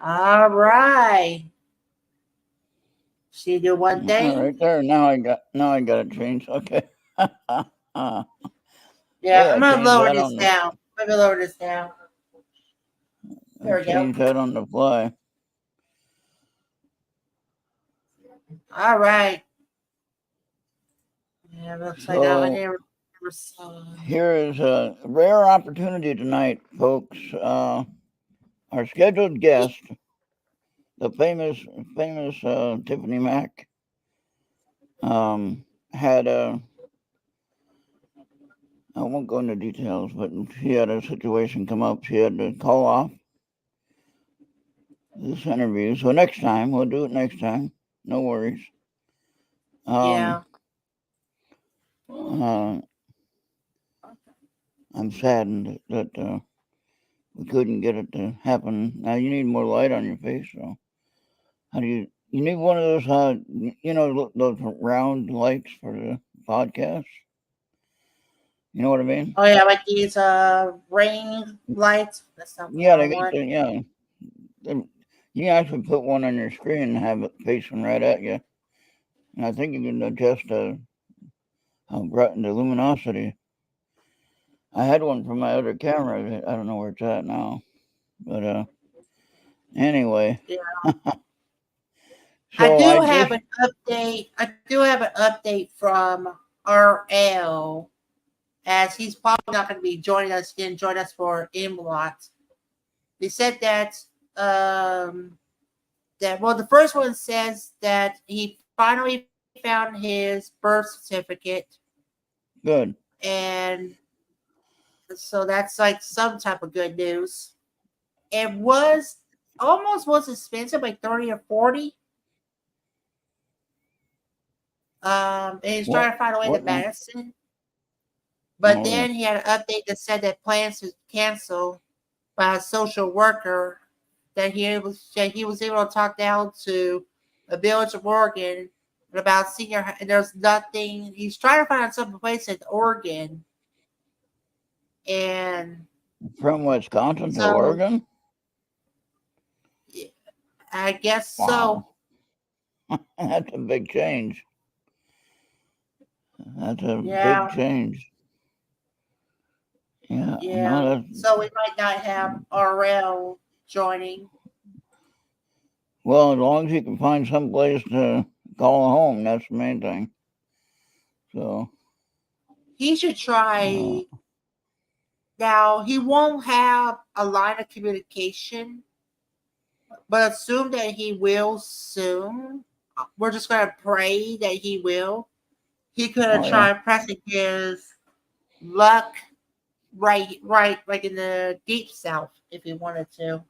All right. She do one All thing. right there. Now I got it changed. Okay. Yeah, Yeah, I'm I gonna changed lower that this on the down. I'm gonna lower this down. There we go. fly. All right. Yeah, looks like I So never saw. here is a rare opportunity tonight, folks. Our scheduled guest, the famous Tiffany Mack, had a. I won't go into details, but she had a situation come up. She had to call off this interview. So next time, we'll do it next time. No worries. Yeah. Um, uh, I'm saddened that we couldn't get it to happen. Now you need more light on your face, so how do you? You need one of those, those round lights for the podcast. You know what I mean? Oh yeah, like these ring lights. That's not what Yeah, I they get want. the yeah. You can actually put one on your screen and have it facing right at you. And I think you can adjust the luminosity. I had one from my other camera. I don't know where it's at now, but anyway. Yeah. I So do I have just an update. I do have an update from RL, as he's probably not going to be joining us. He didn't join us for Imlot. They said that well, the first one says that he finally found his birth certificate, good. and so that's like some type of good news. It was was expensive, like 30 or 40. And he's What trying to find a way to what now? Madison. But Oh yeah. then he had an update that said that plans to cancel by a social worker, that he was able to talk down to a village of Oregon about senior, and there's nothing. He's trying to find some place in Oregon, and From Wisconsin to so Oregon? I guess so. Wow. That's a big change. That's a big Yeah, change. Yeah, yeah. no, that's So we might not have RL joining. well, as long as you can find some place to call home, that's the main thing. So, He should uh, try. Now he won't have a line of communication, but assume that he will soon. We're just gonna pray that he will. He could oh yeah. try pressing his luck right, like in the deep south if he wanted to.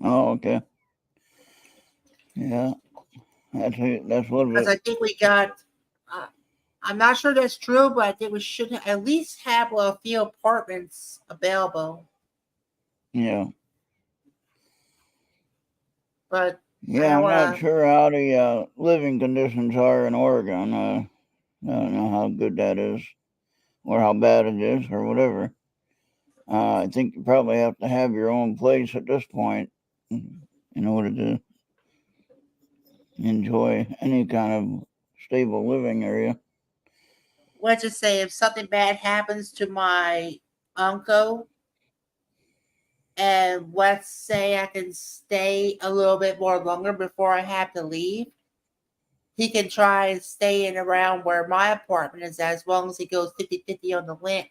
Oh, okay. Yeah, that's a little Because bit. I think we got. Uh, I'm not sure that's true, but I think we should at least have a few apartments available. Yeah, But I yeah. don't I'm want not to. sure how the living conditions are in Oregon. I don't know how good that is, or how bad it is, or whatever. I think you probably have to have your own place at this point in order to enjoy any kind of stable living area. Let's just say if something bad happens to my uncle, and let's say I can stay a little bit more longer before I have to leave, he can try and stay in around where my apartment is at, as long as he goes 50-50 on the rent.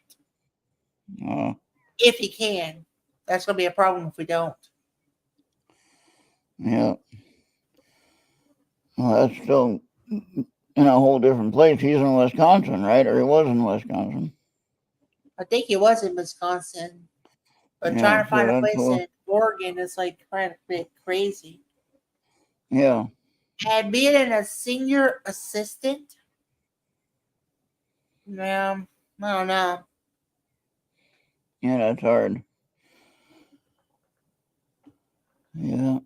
Uh, If he can. That's going to be a problem if we don't. yeah, well, that's still in a whole different place. He's in Wisconsin, right? Or he was in Wisconsin. I think he was in Wisconsin, but Yeah, trying to so find a that's place cool. in Oregon is like kind of a bit crazy. Yeah, And being a senior assistant, yeah, I don't know. yeah, that's hard. Yeah,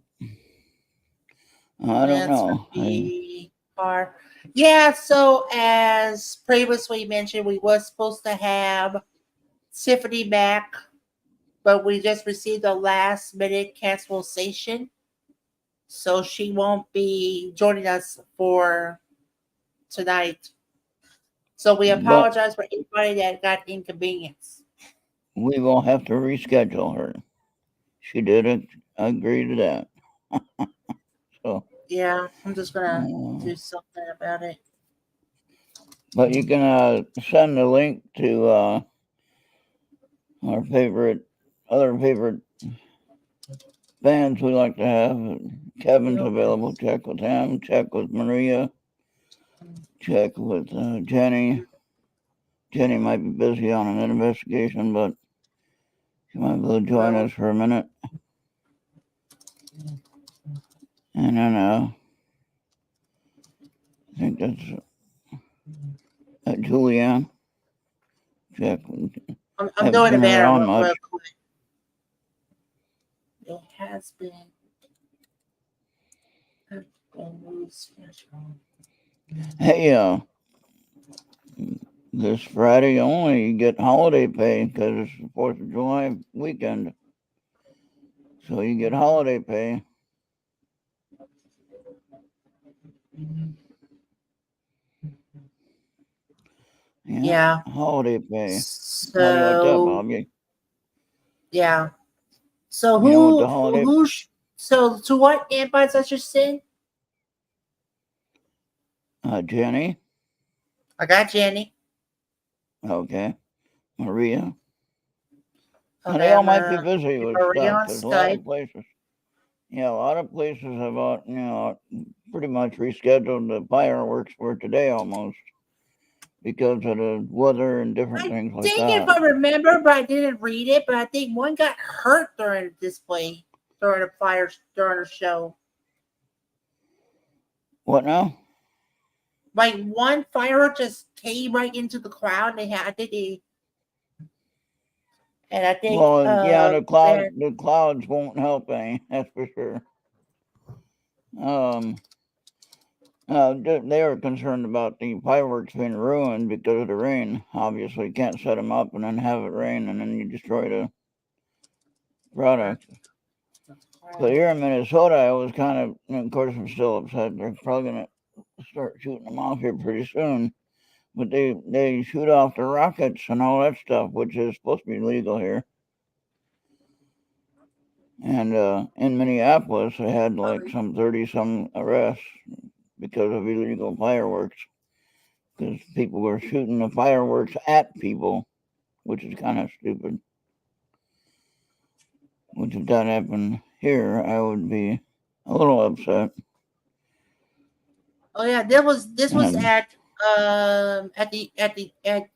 I don't That's going know. to be hard. Yeah, so as previously mentioned, we was supposed to have Tiffany Mack but we just received a last minute cancellation, so she won't be joining us for tonight. So we But apologize for anybody that got inconvenienced. we will have to reschedule her. She didn't agree to that. So, Yeah, I'm just gonna uh, do something about it. but you can send the link to our other favorite bands we like to have. Kevin's available. Check with him. Check with Maria. Check with Jenny. Jenny might be busy on an investigation, but she might be able to join us for a minute. And then I think that's Julianne. Check. I'm Haven't doing a seen her banner on much. real quick. It has been. Hey, this Friday only you get holiday pay because it's the 4th of July weekend. So you get holiday pay. Yeah. Holiday pay. How do you like that, So Bobby? yeah. So You know what the holiday? So to what invites I should send? Jenny. I got Jenny. Okay. Maria. And Okay, they all I'm might be gonna busy get with Maria stuff. on There's a lot Skype. of places. Yeah, a lot of places have, pretty much rescheduled the fireworks for today almost because of the weather and different I things like think if that. I remember, but I didn't read it. But I think one got hurt during the display during the fire during the show. What now? Like one firework just came right into the crowd. And I think Well, yeah, they the clouds won't help any. That's for sure. They were concerned about the fireworks being ruined because of the rain. Obviously, you can't set them up and then have it rain and then you destroy the product. But here in Minnesota, I was kind of course, I'm still upset. They're probably going to start shooting them off here pretty soon. But they shoot off the rockets and all that stuff, which is supposed to be legal here. And in Minneapolis, they had like some 30-some arrests because of illegal fireworks. Because people were shooting the fireworks at people, which is kind of stupid. Which if that happened here, I would be a little upset. Oh yeah, this was And at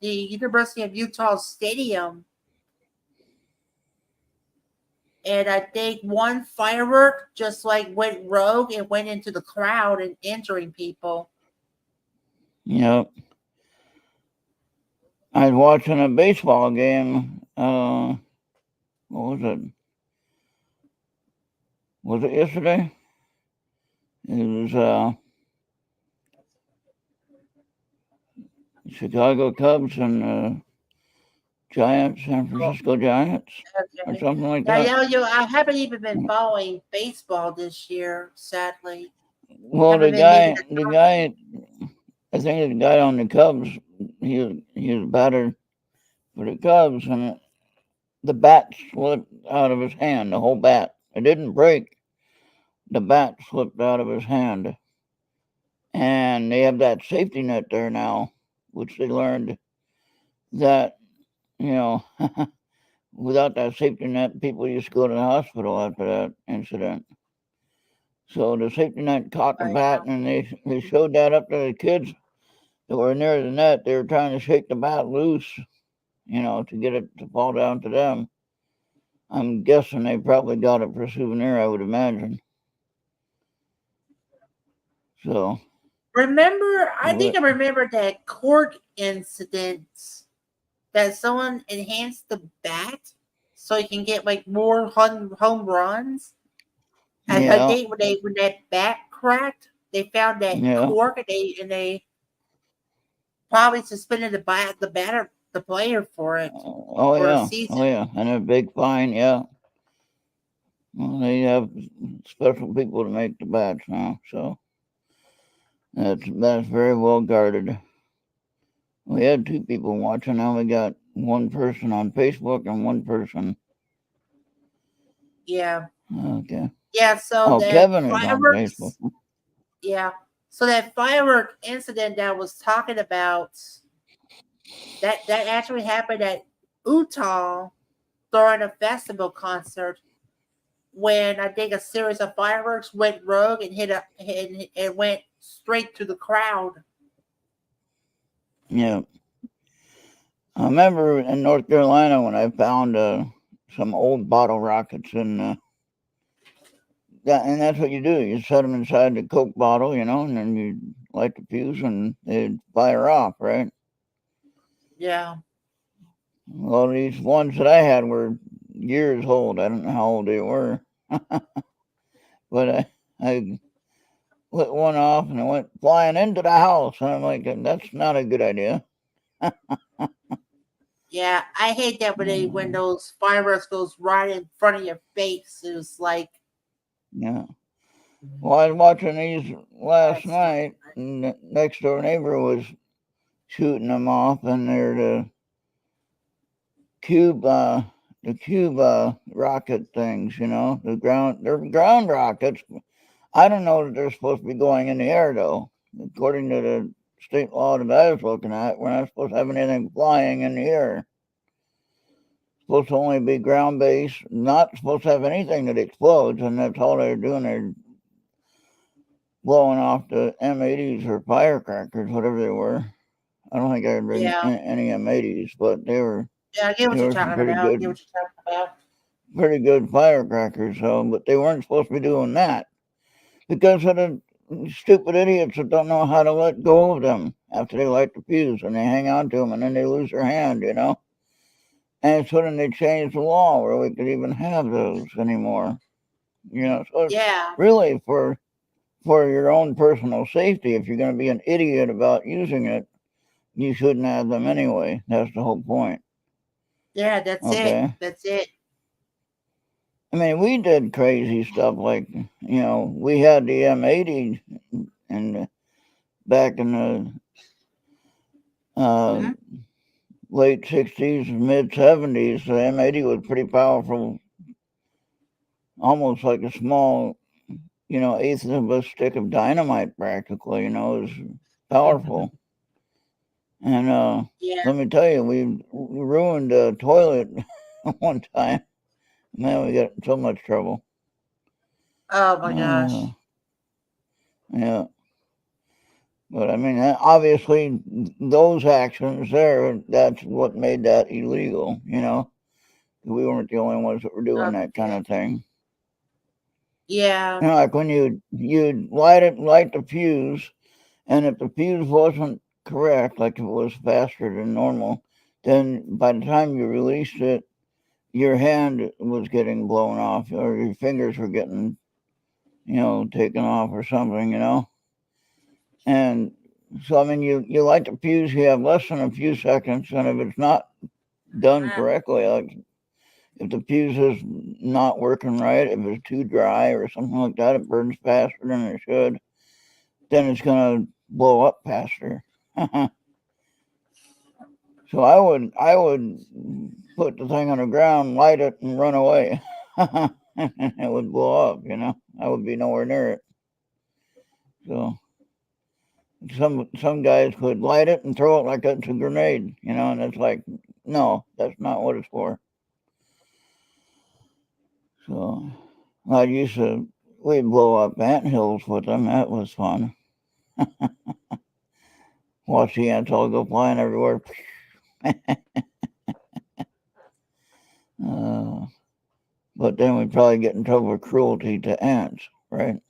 the University of Utah Stadium, and I think one firework just like went rogue and went into the crowd and injuring people. yep, I was watching a baseball game. What was it? Was it yesterday? It was Chicago Cubs and Giants, San Oh, Francisco Giants, or okay. something like Yeah, that. yeah, I haven't even been following baseball this year, sadly. Well, Haven't been making the the time. guy, I think the guy on the Cubs, he was battered for the Cubs, and the bat slipped out of his hand. The whole bat. It didn't break. The bat slipped out of his hand, and they have that safety net there now, which they learned that you know. Without that safety net, people used to go to the hospital after that incident. So the safety net caught the Oh, bat, and they showed that up to the kids that were near the net. They were trying to shake the bat loose, to get it to fall down to them. I'm guessing they probably got it for a souvenir, I would imagine. So, I think but I remember that court incident that someone enhanced the bat so you can get like more home runs. And I yeah, think when that bat cracked, they found that yeah, cork and they probably suspended the the player for it Oh for a yeah, season. oh yeah, and a big fine. Yeah, well, they have special people to make the bats now, so that's very well guarded. We had two people watching. Now we got one person on Facebook and one person. Yeah. Okay. Yeah, so Oh, that Kevin is on Facebook. fireworks, yeah. So that firework incident that I was talking about, that actually happened at Utah during a festival concert when I think a series of fireworks went rogue and and went straight to the crowd. Yeah. I remember in North Carolina when I found some old bottle rockets and that's what you do. You set them inside the Coke bottle, and then you light the fuse and they'd fire off, right? Yeah. Well, these ones that I had were years old. I don't know how old they were, but I lit one off and it went flying into the house, and I'm like, that's not a good idea. Yeah, I hate that when Uh, those fireworks goes right in front of your face. It was like yeah. Well, I was watching these last night, and the next door neighbor was shooting them off, and they're cube, uh, the cube rocket things. They're ground rockets. I don't know that they're supposed to be going in the air though. According to the state law that I was looking at, we're not supposed to have anything flying in the air. It's supposed to only be ground based. Not supposed to have anything that explodes, and that's all they're doing. They're blowing off the M80s or firecrackers, whatever they were. I don't think I had bring yeah, any M80s, but they were yeah. I get what they you're were some talking about. I get what you're talking about. pretty good firecrackers. So, but they weren't supposed to be doing that because of the stupid idiots that don't know how to let go of them after they light the fuse and they hang on to them and then they lose their hand. And so then they changed the law where we could even have those anymore. So Yeah, really for your own personal safety, if you're going to be an idiot about using it, you shouldn't have them anyway. That's the whole point. yeah. That's it. Okay. That's it. I mean, we did crazy stuff like, we had the M80 and back in the Hmm. late 60s, mid 70s. The M80 was pretty powerful, almost like a small, eighth of a stick of dynamite practically, it was powerful. And Yeah. let me tell you, we ruined a toilet one time. Man, we got in so much trouble. Oh my Uh, gosh. yeah. But I mean, obviously, those actions there, that's what made that illegal. We weren't the only ones that were doing that kind Okay. of thing. Yeah. Like when you'd light the fuse, and if the fuse wasn't correct, like if it was faster than normal, then by the time you released it, your hand was getting blown off, or your fingers were getting, taken off or something. And so, I mean, you light the fuse, you have less than a few seconds, and if it's not done Uh, correctly, like if the fuse is not working right, if it's too dry or something like that, it burns faster than it should, then it's going to blow up faster. So I would put the thing on the ground, light it, and run away. And it would blow up. I would be nowhere near it. So some guys could light it and throw it like it's a grenade, and it's like, no, that's not what it's for. So I used to we'd blow up ant hills with them. That was fun. Watch the ants all go flying everywhere. Uh, but then we'd probably get in trouble for cruelty to ants, right?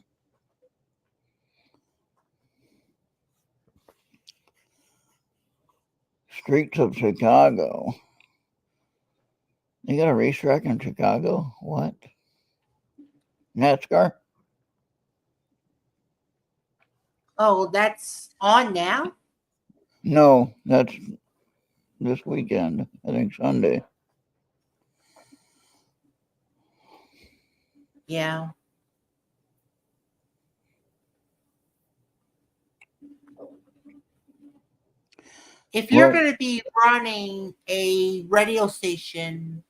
Streets of Chicago. They got a racetrack in Chicago? What? NASCAR? oh, that's on now. No, that's this weekend. I think Sunday. Yeah. If you're Well, going to be running a radio station,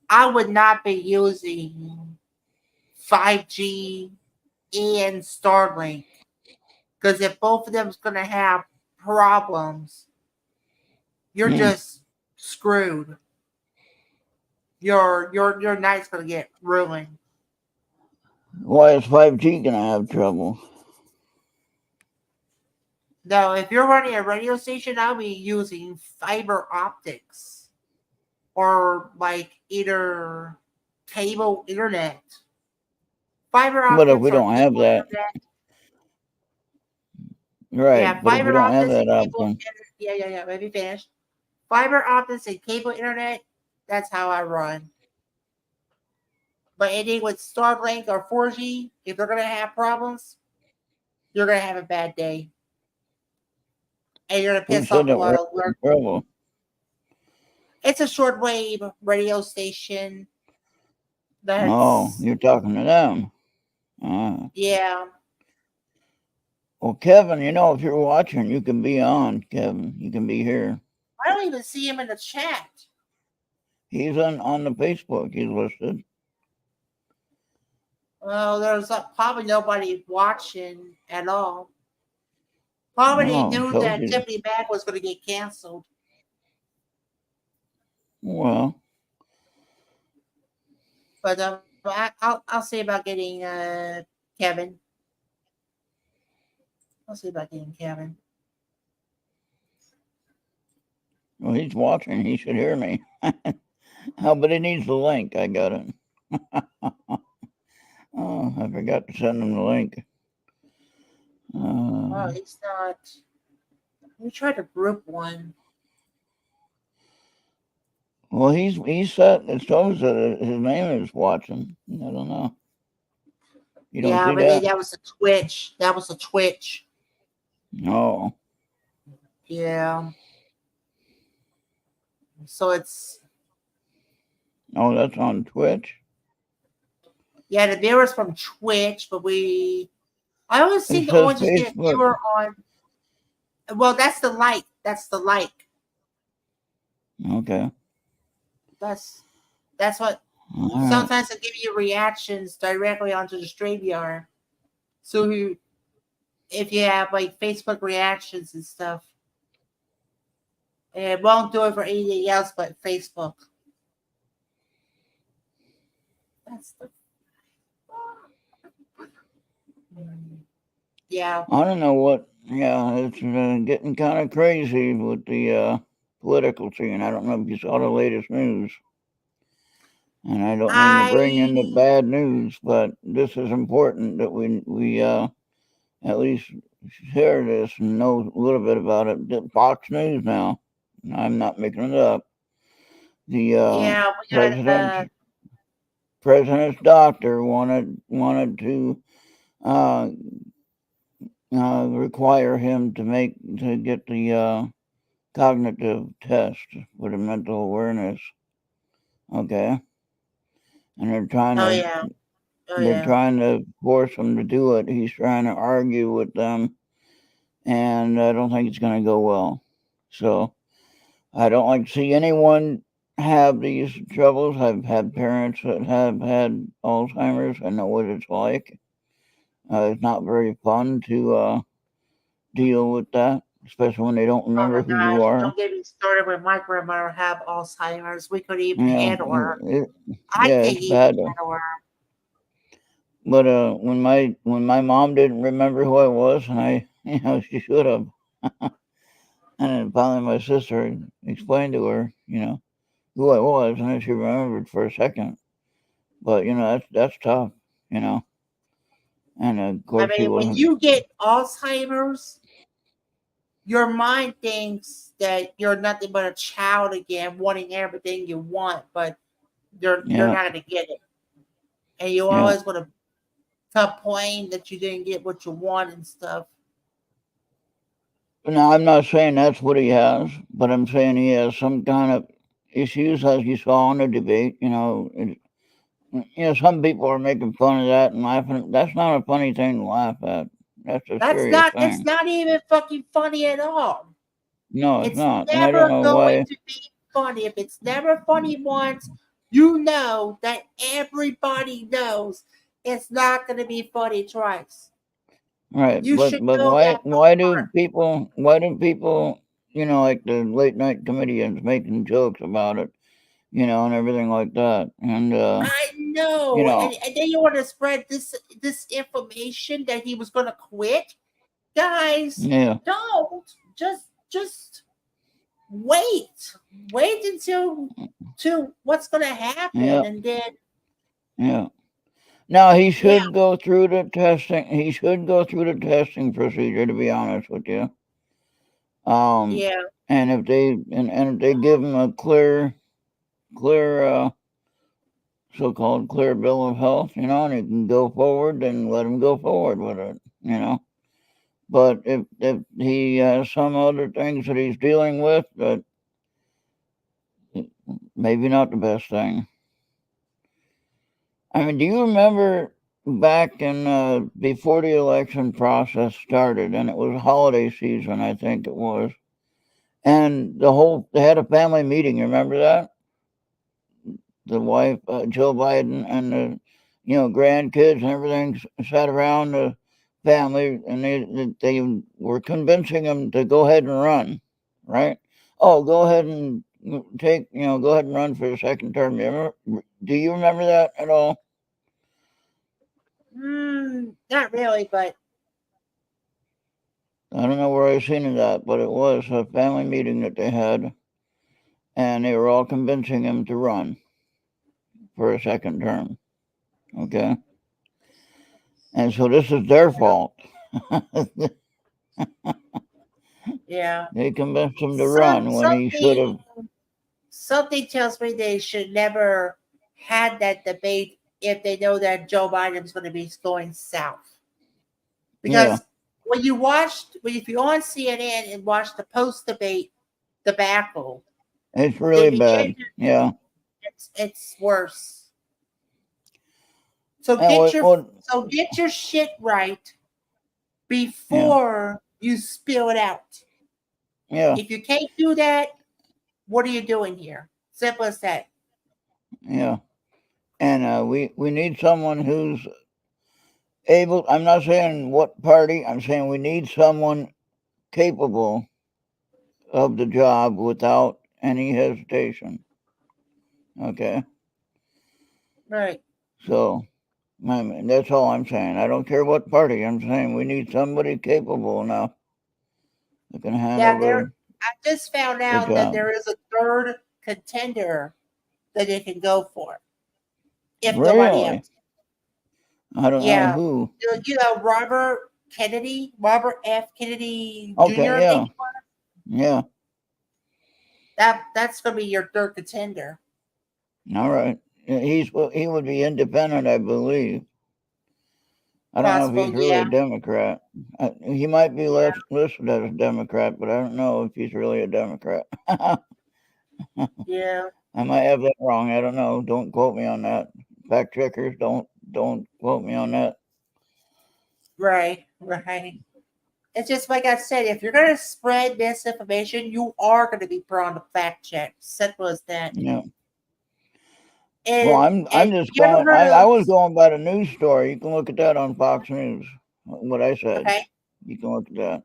I would not be using 5G and Starlink, because if both of them is going to have problems, you're hmm, just screwed. Your night's going to get ruined. why is 5G gonna have trouble? No, if you're running a radio station, I'll be using fiber optics or like either cable internet. Fiber But if optics we or don't have cable that, internet. right? Yeah, But if we fiber don't have optics that and cable. option, Yeah. Let me finish. Fiber optics and cable internet. That's how I run. But anything with Starlink or 4G, if they're gonna have problems, you're gonna have a bad day, and you're gonna who piss said off a that lot we're of having work. trouble? It's a shortwave radio station. Oh, That's you're talking to them. Uh, yeah. well, Kevin, if you're watching, you can be on, Kevin. You can be here. I don't even see him in the chat. He's on the Facebook. He's listed. Well, there's probably nobody watching at all. Probably Oh, knew told that you. Tiffany Bag was going to get canceled. Well, But I'll see about getting Kevin. I'll see about getting Kevin. well, he's watching. He should hear me. Oh, but he needs the link. I got it. Oh, I forgot to send him the link. Oh, Uh, he's not. We tried to group one. well, he's set. It shows that his name is watching. I don't know. You don't Yeah, see maybe that? that was a Twitch. That was a Twitch. Oh, Yeah. So it's oh, that's on Twitch. yeah, the viewers from Twitch, but I always It seem to says always just get a Facebook. viewer on. Well, that's the like. That's the like. Okay. That's that's what All right. sometimes they give you reactions directly onto the StreamYard. So if you have like Facebook reactions and stuff, it won't do it for anything else but Facebook. That's the yeah. I don't know what. Yeah, it's getting kind of crazy with the political scene. I don't know if you saw the latest news. And I don't mean to bring in the I bad news, but this is important that we at least share this and know a little bit about it. Fox News now, I'm not making it up. The yeah, we got president's doctor wanted to uh, require him to get the cognitive test for the mental awareness. Okay, and oh yeah. Oh they're yeah. trying to force him to do it. He's trying to argue with them, and I don't think it's going to go well. So I don't like to see anyone have these troubles. I've had parents that have had Alzheimer's. I know what it's like. It's not very fun to deal with that, especially when they don't Oh my remember who you gosh. are. Don't get me started with my grandmother have Alzheimer's. We couldn't even Yeah, handle her. I yeah, can't it's even bad. handle her. But when my mom didn't remember who I was, and she should have. And then finally, my sister explained to her, who I was, and then she remembered for a second. But that's tough, you know. And of I course, she mean, when wasn't. you get Alzheimer's, your mind thinks that you're nothing but a child again, wanting everything you want, but you're Yeah, not gonna get it. And you yeah. always want to complain that you didn't get what you want and stuff. Now, I'm not saying that's what he has, but I'm saying he has some kind of issues, as you saw in the debate. Some people are making fun of that and laughing. That's not a funny thing to laugh at. That's a serious It's thing. not even fucking funny at all. No, it's It's not, and I don't never know going why. to be funny. If it's never funny once, you know that everybody knows it's not going to be funny twice. Right, You should but know why that from why the do people like the late night comedians making jokks about it, and everything like that, and I you know, know, and then you want to spread this information that he was going to quit, guys. yeah, Don't just wait, wait until to what's going to happen, yeah, and then yeah. Now he yeah, should go through the testing. He should go through the testing procedure. To be honest with you, um, yeah, and if they give him a clear so-called clear bill of health, and he can go forward, then let him go forward with it. But if he has some other things that he's dealing with, that maybe not the best thing. I mean, do you remember back in before the election process started, and it was holiday season, I think it was, and they had a family meeting. You remember that? The wife, Joe Biden, and the grandkids and everything sat around the family, and they were convincing him to go ahead and run, right? Oh, go ahead and go ahead and run for the second term. Do you remember that at all? not really, but I don't know where I seen it at, but it was a family meeting that they had, and they were all convincing him to run for a second term. Okay, and so this is their fault. yeah, They convinced him to some run when he should something have. something tells me they should never had that debate if they know that Joe Biden's going to be going south. Yeah, Because if you're on CNN and watch the post debate debacle, it's the really bad. behavior Yeah, it's worse. So and get your shit right yeah, before you spill it out. yeah, If you can't do that, what are you doing here? Simple as that. yeah. And we need someone who's able. I'm not saying what party. I'm saying we need someone capable of the job without any hesitation. Okay, Right. so I mean, that's all I'm saying. I don't care what party. I'm saying we need somebody capable enough that can Now handle there I just found the out that job. there is a third contender that they can go for if nobody Really? else. I don't know Yeah. who. Robert F. Kennedy Okay, Jr. I think yeah, yeah. that's gonna be your third contender. All right. Yeah, he would be independent, I believe. I don't know if Possible, he's really yeah. a Democrat. He might be listed as a Democrat, but I don't know if he's really a Democrat. I Yeah. might have that wrong. I don't know. Don't quote me on that. Fact checkers, don't quote me on that. Right, right. It's just like I said, if you're gonna spread misinformation, you are gonna be put on the fact check. Simple as that. Yeah. Well, And I'm just you ever going. heard I of was going by the news story. You can look at that on Fox News. What I said. okay? You can look at that,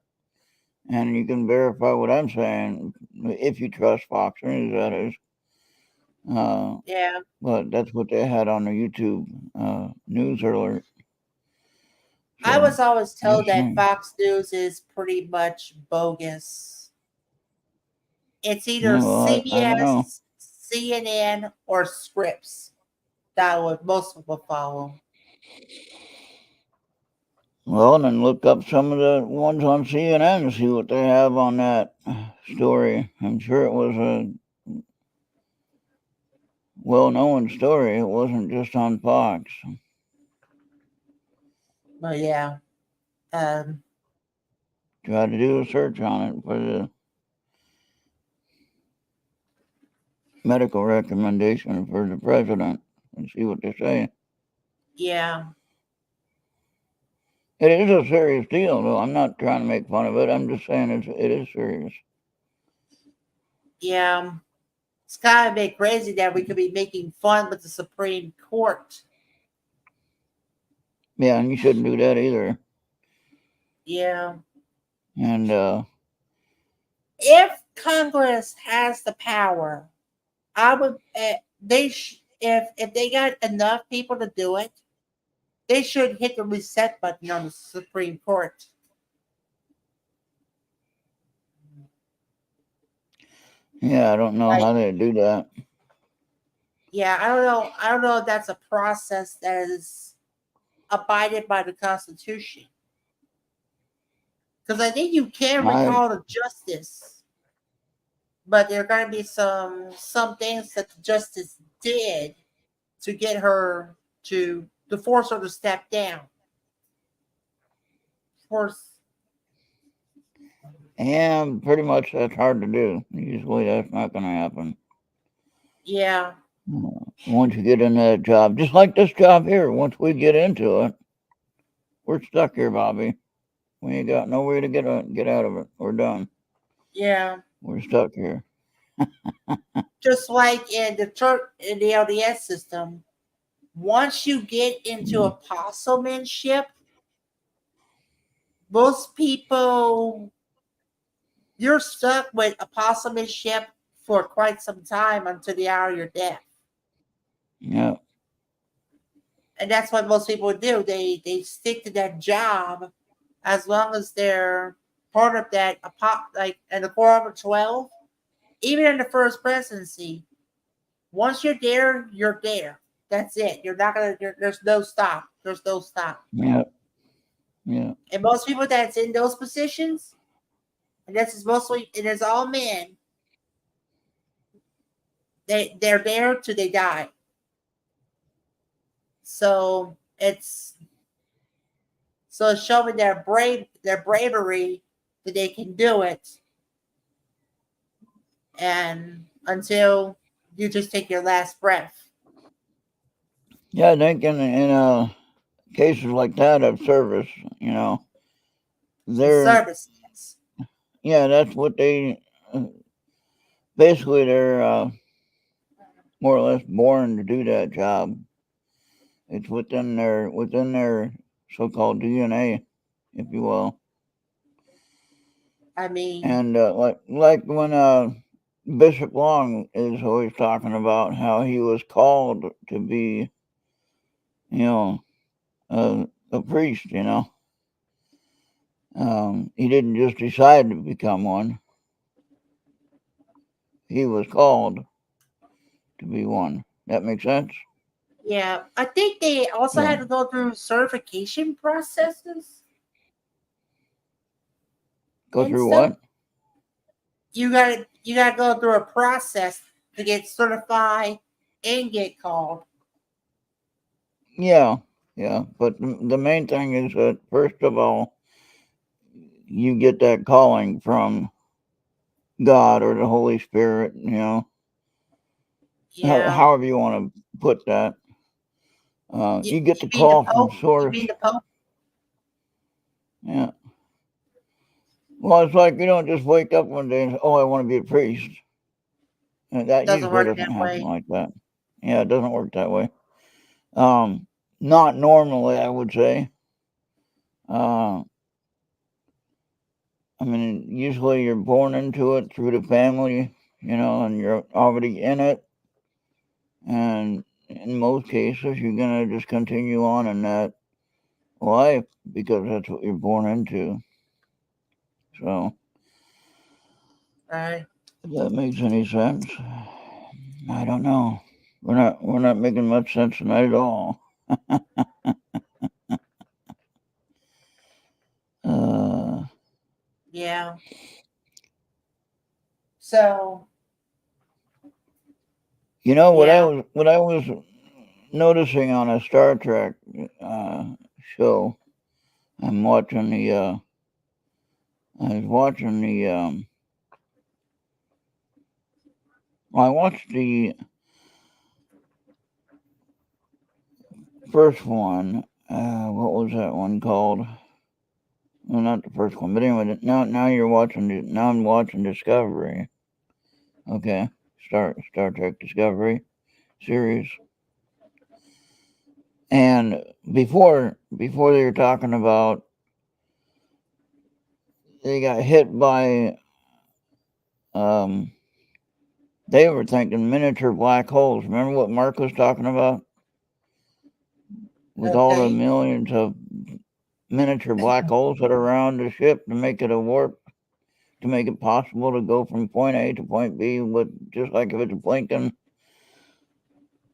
and you can verify what I'm saying if you trust Fox News. That is. Uh, Yeah. but that's what they had on the YouTube news alert. I So was always told just that saying. Fox News is pretty much bogus. It's either Yeah, well, I don't know. CBS, CNN, or Scripps that would most people follow. Well, then look up some of the ones on CNN and see what they have on that story. I'm sure it was a well-known story. It wasn't just on Fox. But yeah, um, try to do a search on it for the medical recommendation for the president and see what they say. Yeah. It is a serious deal, though. I'm not trying to make fun of it. I'm just saying it is serious. Yeah. It's kind of bit crazy that we could be making fun with the Supreme Court. Yeah, and you shouldn't do that either. Yeah. And If Congress has the power, I would. If they got enough people to do it, they should hit the reset button on the Supreme Court. yeah, I don't know Like, how they do that. yeah, I don't know. I don't know if that's a process that is abided by the Constitution. Because I think you can I recall the justice, but there are going to be some things that the justice did to get her to force her to step down. Force, am pretty much that's hard to do. Usually that's not going to happen. yeah, Once you get into that job, just like this job here, once we get into it, we're stuck here, Bobby. We ain't got no way to get out of it. We're done. yeah. We're stuck here. Just like in the church in the LDS system, once you get into Mm. apostlemanship, most people you're stuck with apostlemanship for quite some time until the hour of your death. Yeah, And that's what most people do. They stick to that job as long as they're part of that like in the Quorum of 12, even in the first presidency. Once you're there, you're there. That's it. You're not gonna. There's no stop. There's no stop. yeah, yeah, And most people that's in those positions, and this is mostly, and it's all men. They're there till they die. So it's showing their bravery that they can do it, and until you just take your last breath. yeah. I think in cases like that of service, you know, The they're service. yeah, that's what they basically they're more or less born to do that job. It's within their so-called DNA, if you will. I mean, And like when Bishop Long is always talking about how he was called to be, you know, a priest. He didn't just decide to become one. He was called to be one. That makes sense. yeah, I think they also So had to go through certification processes go and through stuff. what? You gotta go through a process to get certified and get called. Yeah, yeah. But the main thing is that first of all, you get that calling from God or the Holy Spirit. Yeah. However you want to put that. You, You get you the mean the call from Pope? You Source. mean the Pope? Yeah. Well, it's like you don't just wake up one day and say, "Oh, I want to be a priest." And that Doesn't usually work doesn't that happen way. like that. Yeah, it doesn't work that way. Um, Not normally, I would say. Uh, I mean, usually you're born into it through the family, and you're already in it. And in most cases, you're gonna just continue on in that life because that's what you're born into. So, Right. if that makes any sense, I don't know. We're not making much sense tonight at all. Uh, Yeah. So yeah. what I was noticing on a Star Trek uh, show. I'm watching I was watching the I watched the first one. What was that one called? Well, not the first one, but anyway. Now you're watching. Now I'm watching Discovery. Okay, Star Trek Discovery series. And before they were talking about they got hit by they were thinking miniature black holes. Remember what Mark was talking about with all the Okay. millions of miniature black holes that are around the ship to make it a warp, to make it possible to go from point A to point B with just like if it's blinking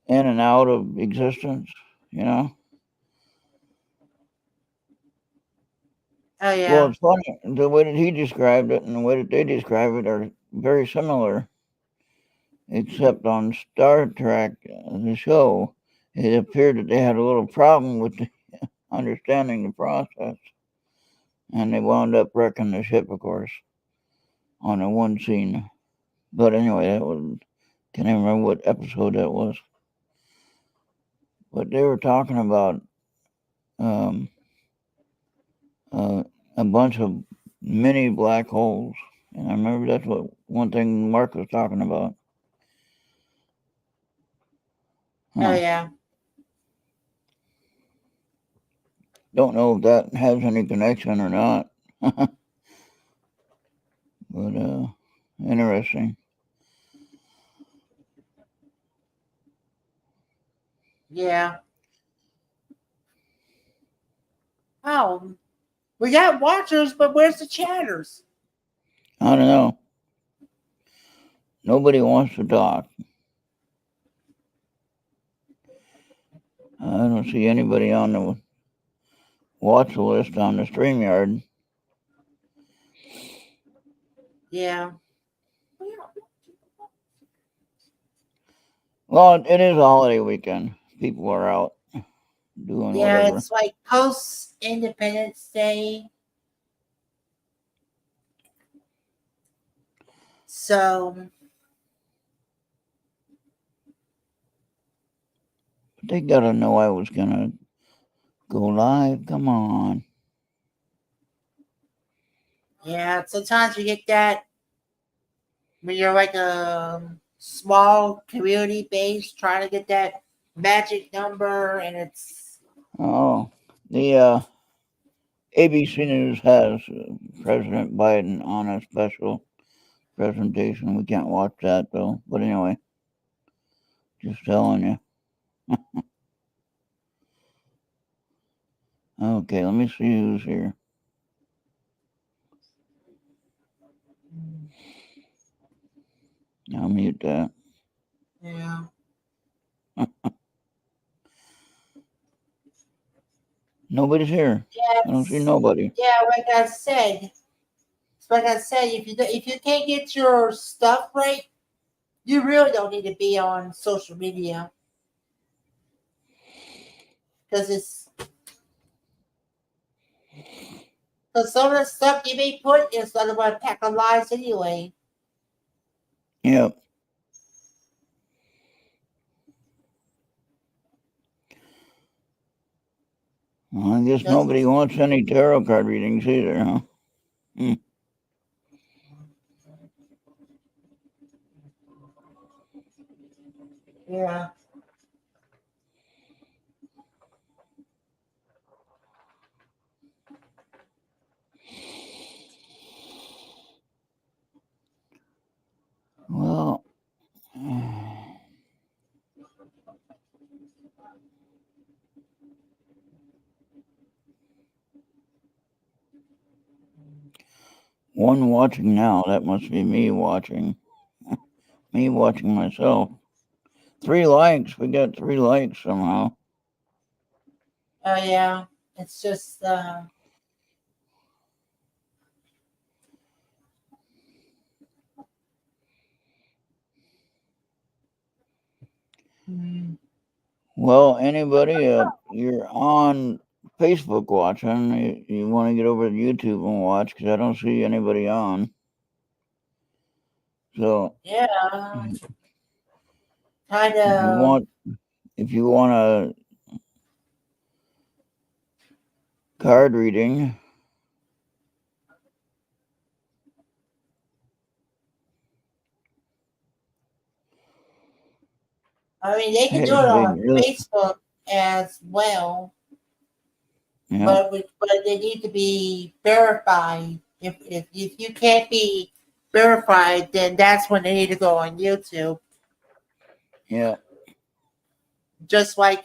in and out of existence, you know. Oh Well, yeah. it's funny the way that he described it and the way that they describe it are very similar, except on Star Trek, the show, it appeared that they had a little problem with understanding the process, and they wound up wrecking the ship, of course, on a one scene. But anyway, that was can't even remember what episode that was. But they were talking about um, uh, a bunch of mini black holes, and I remember that's what one thing Mark was talking about. Oh Huh. yeah. Don't know if that has any connection or not, but interesting. Yeah. Oh, we got watchers, but where's the chatters? I don't know. Nobody wants to talk. I don't see anybody on the watch list on the StreamYard. Yeah. Well, it is a holiday weekend. People are out doing Yeah, whatever. it's like post Independence Day. So They gotta know I was gonna go live. Come on. yeah, sometimes you get that when you're like a small community base trying to get that magic number, and it's Oh, the ABC News has President Biden on a special presentation. We can't watch that though. But anyway, just telling you. Okay, let me see who's here. I'll mute that. yeah, Nobody's here. yeah, I don't see nobody. yeah. Like I said, if you can't get your stuff right, you really don't need to be on social media because it's because some of the stuff you may put is sort of a pack of lies anyway. Yep. Well, I guess Because nobody wants any tarot card readings either, huh? Hmm. yeah, Well, one watching now. That must be me watching. Me watching myself. 3 likes. We got 3 likes somehow. oh yeah, it's just mm, Well, anybody, you're on Facebook watching. You want to get over to YouTube and watch because I don't see anybody on. So Yeah, kind if of. you want a card reading, I mean, they can do hey, it they on really, Facebook as well, yeah, but they need to be verified. If you can't be verified, then that's when they need to go on YouTube. yeah, Just like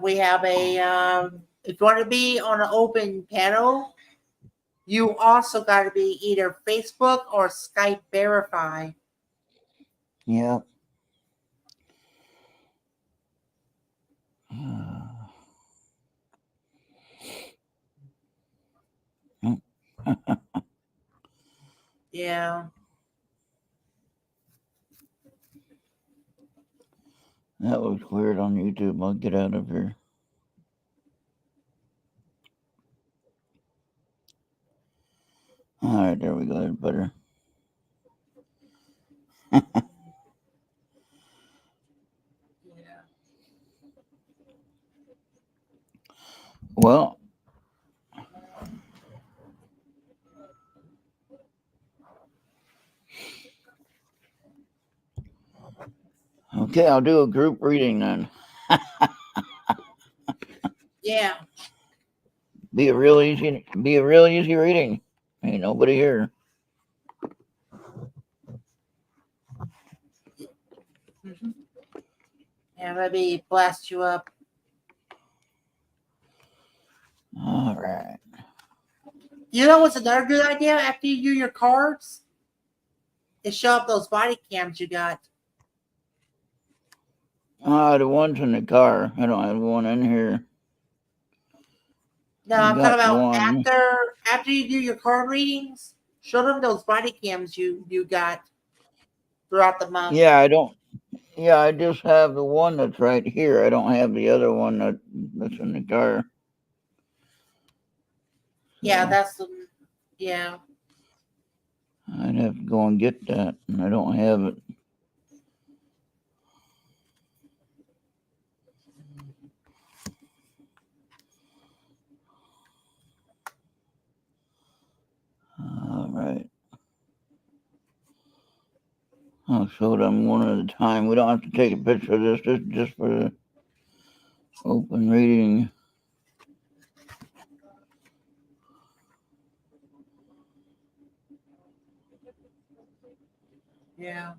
we have a, if you want to be on an open panel, you also got to be either Facebook or Skype verified. yeah. Yeah. That looks weird on YouTube. I'll get out of here. All right, there we go. That's better. Yeah. Well, okay, I'll do a group reading then. Yeah. Be a real easy reading. Ain't nobody here. Mm-hmm. Yeah, maybe blast you up. All right. You know what's another good idea after you do your cards? Is show up those body cams you got. The one's in the car. I don't have one in here. No, I I'm talking got about one. after you do your card readings, show them those body cams you got throughout the month. Yeah, I don't. Yeah, I just have the one that's right here. I don't have the other one that's in the car. Yeah, So yeah. I'd have to go and get that, and I don't have it. All right. I'll show them one at a time. We don't have to take a picture of this. This is just for the open reading. Yeah.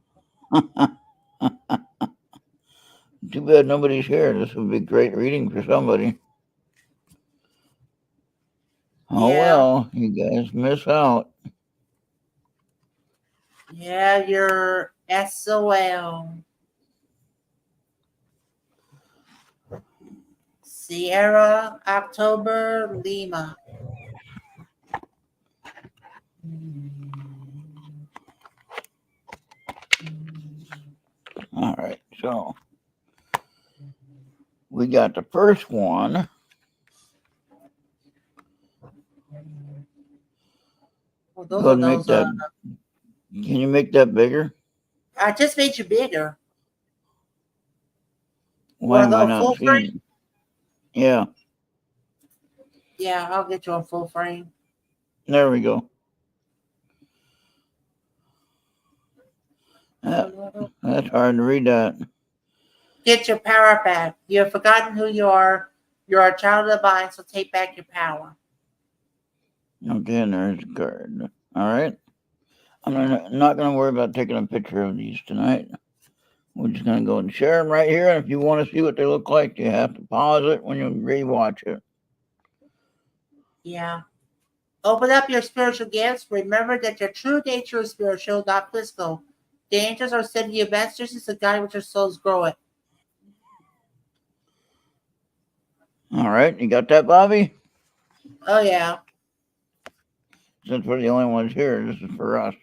Too bad nobody's here. This would be a great reading for somebody. Oh Yeah. well, you guys miss out. Yeah, your SOL. Sierra October Lima. All right, so we got the first one. Well, Go those ahead are and make those. that. Can you make that bigger? I just made you bigger. Why Or am I the not full seeing frame. it? Yeah, Yeah, I'll get you a full frame. there we go. That's hard to read that. Get your power back. You have forgotten who you are. You're a child of the divine, so take back your power. Okay, and there's a card. All right. I'm not going to worry about taking a picture of these tonight. We're just going to go and share them right here. And if you want to see what they look like, you have to pause it when you rewatch it. Yeah. Open up your spiritual gifts. Remember that your true nature is spiritual, not physical. The angels are sending you messages to guide with your soul's growing. All right. You got that, Bobby? Oh, yeah. Since we're the only ones here, this is for us.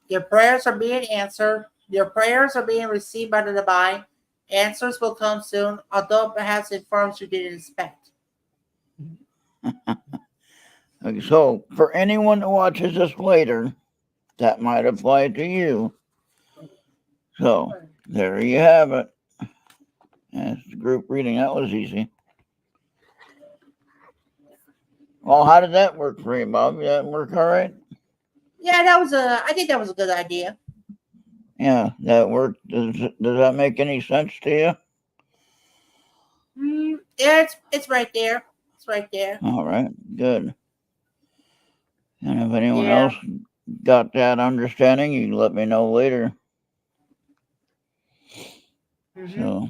Your prayers are being answered. Your prayers are being received by the divine, Answers will come soon, although perhaps in forms you didn't expect. Okay, so, for anyone that watches this later, that might apply to you. So, there you have it. That's the group reading. That was easy. Well, how did that work for you, Bob? Did that work all right? Yeah, I think that was a good idea. Yeah, that worked. Does that make any sense to you? Yeah, it's right there. It's right there. All right, good. And if anyone Yeah. else got that understanding, you can let me know later. Hmm. So,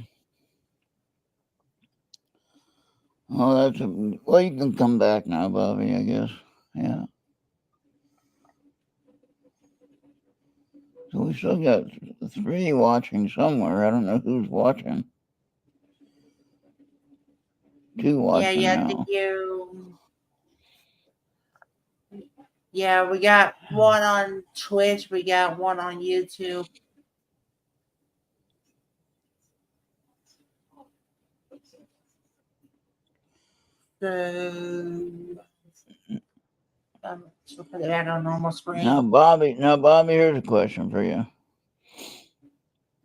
well, well, you can come back now, Bobby, I guess. Yeah. So we still got 3 watching somewhere. I don't know who's watching. 2 watching Yeah. I think now. you. Yeah, we got one on Twitch. We got one on YouTube. So so put it back on normal screen. Now, Bobby, here's a question for you.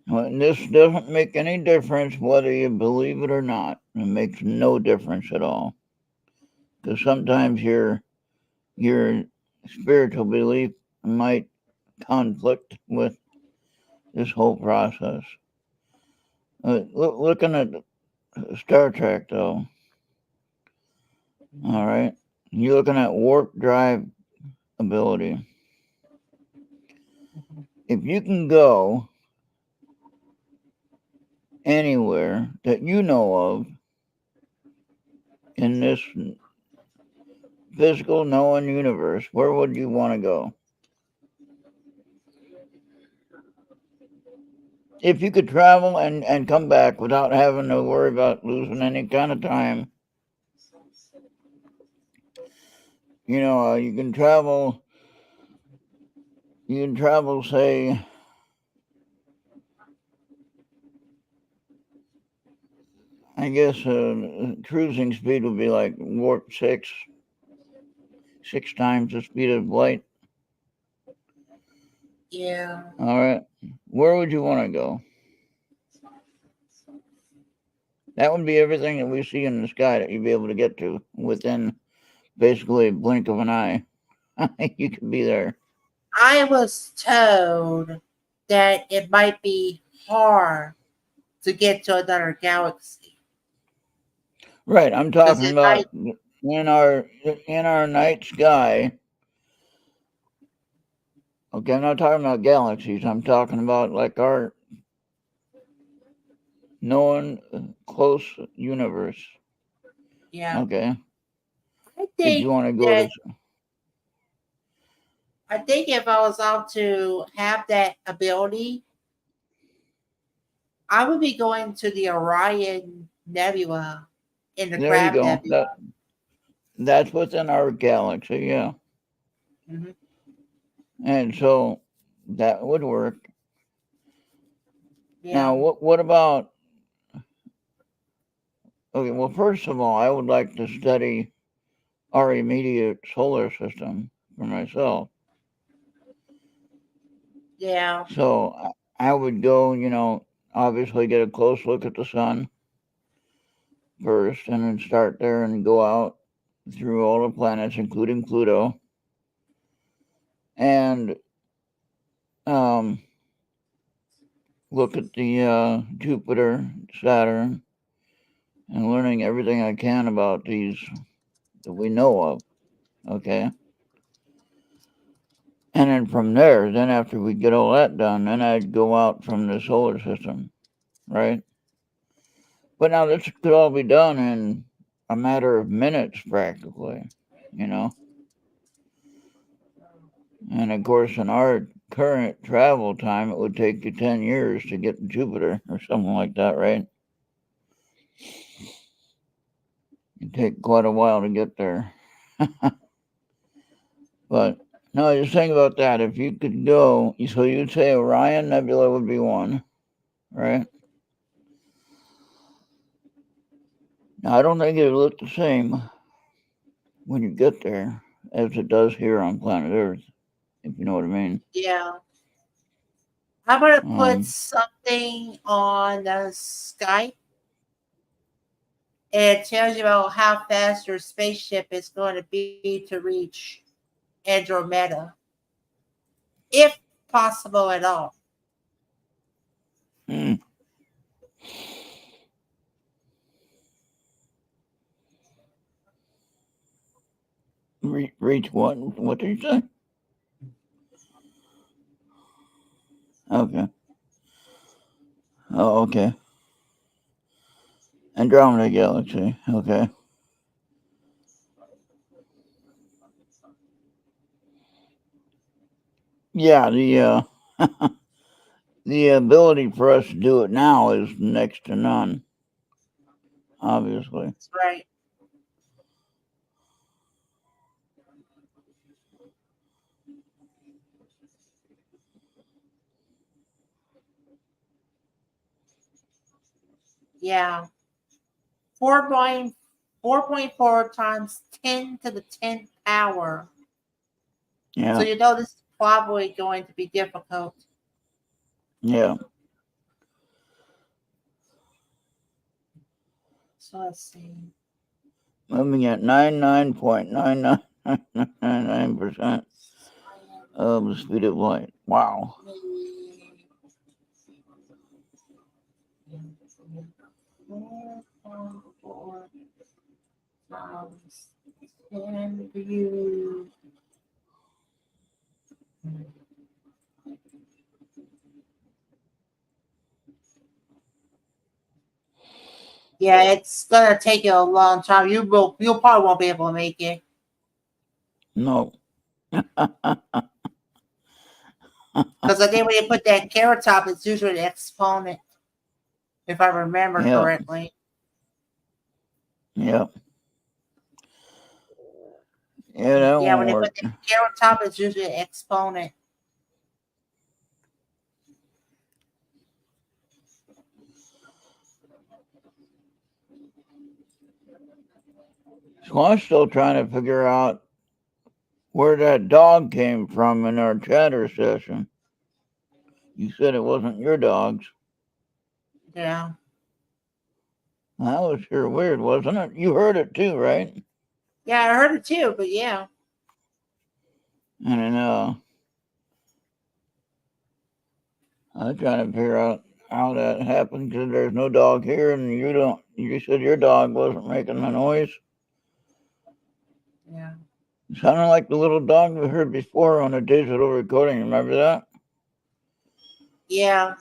Well, this doesn't make any difference whether you believe it or not. It makes no difference at all. Because sometimes your spiritual belief might conflict with this whole process. Looking at Star Trek, though, all right, you're looking at warp drive ability. If you can go anywhere that you know of in this physical known universe, where would you want to go? If you could travel and come back without having to worry about losing any kind of time, you can travel. You can travel, say, I guess cruising speed would be like warp 6 times the speed of light. Yeah. All right, where would you want to go? That would be everything that we see in the sky that you'd be able to get to within basically a blink of an eye. You could be there. I was told that it might be hard to get to another galaxy Right, I'm because talking it about might. in our night sky. Okay, I'm not talking about galaxies. I'm talking about like our known close universe. Yeah, Okay, I if you think want to go to that I think if I was out to have that ability, I would be going to the Orion Nebula in the there you Crab go. Nebula. That's within our galaxy, yeah. Hmm. And so that would work. Yeah, Now, what about? Okay, well, first of all, I would like to study our immediate solar system for myself. yeah, So I would go, obviously get a close look at the sun first, and then start there and go out through all the planets, including Pluto, and um, look at the Jupiter, Saturn, and learning everything I can about these that we know of. Okay. And then from there, then after we get all that done, then I'd go out from the solar system, right? But now this could all be done in a matter of minutes, practically, you know? And of course, in our current travel time, it would take you 10 years to get to Jupiter or something like that, right? It'd take quite a while to get there. But no, just think about that. If you could go, so you'd say Orion Nebula would be one, right? Now, I don't think it look the same when you get there as it does here on planet Earth, if you know what I mean. Yeah. I'm gonna put Um, something on the Skype. It tells you about how fast your spaceship is going to be to reach Andromeda, if possible at all. mm, reach what? What did you say? Okay. Oh, okay. Andromeda Galaxy. Okay. Yeah, the ability for us to do it now is next to none, obviously. That's right. Yeah. 4.4 times 10 to the 10th power. So Yeah, you know this is probably going to be difficult. yeah. So let's see. Moving at 99.9999% of the speed of light. Wow. 4.4 times 10 views. Yeah, it's gonna take you a long time. You probably won't be able to make it. No. Because I think when you put that carrot top, it's usually the exponent, if I remember Yep, correctly. yep. Yeah, that Yeah, won't when they work. put that carrot top, it's usually an exponent. So I'm still trying to figure out where that dog came from in our chatter session. You said it wasn't your dog's. Yeah. That was sure weird, wasn't it? You heard it too, right? Yeah, I heard it too, but yeah. And then I was trying to figure out how that happened because there's no dog here, and you don't. You said your dog wasn't making a noise. Yeah. It sounded like the little dog we heard before on a digital recording. Remember that? Yeah.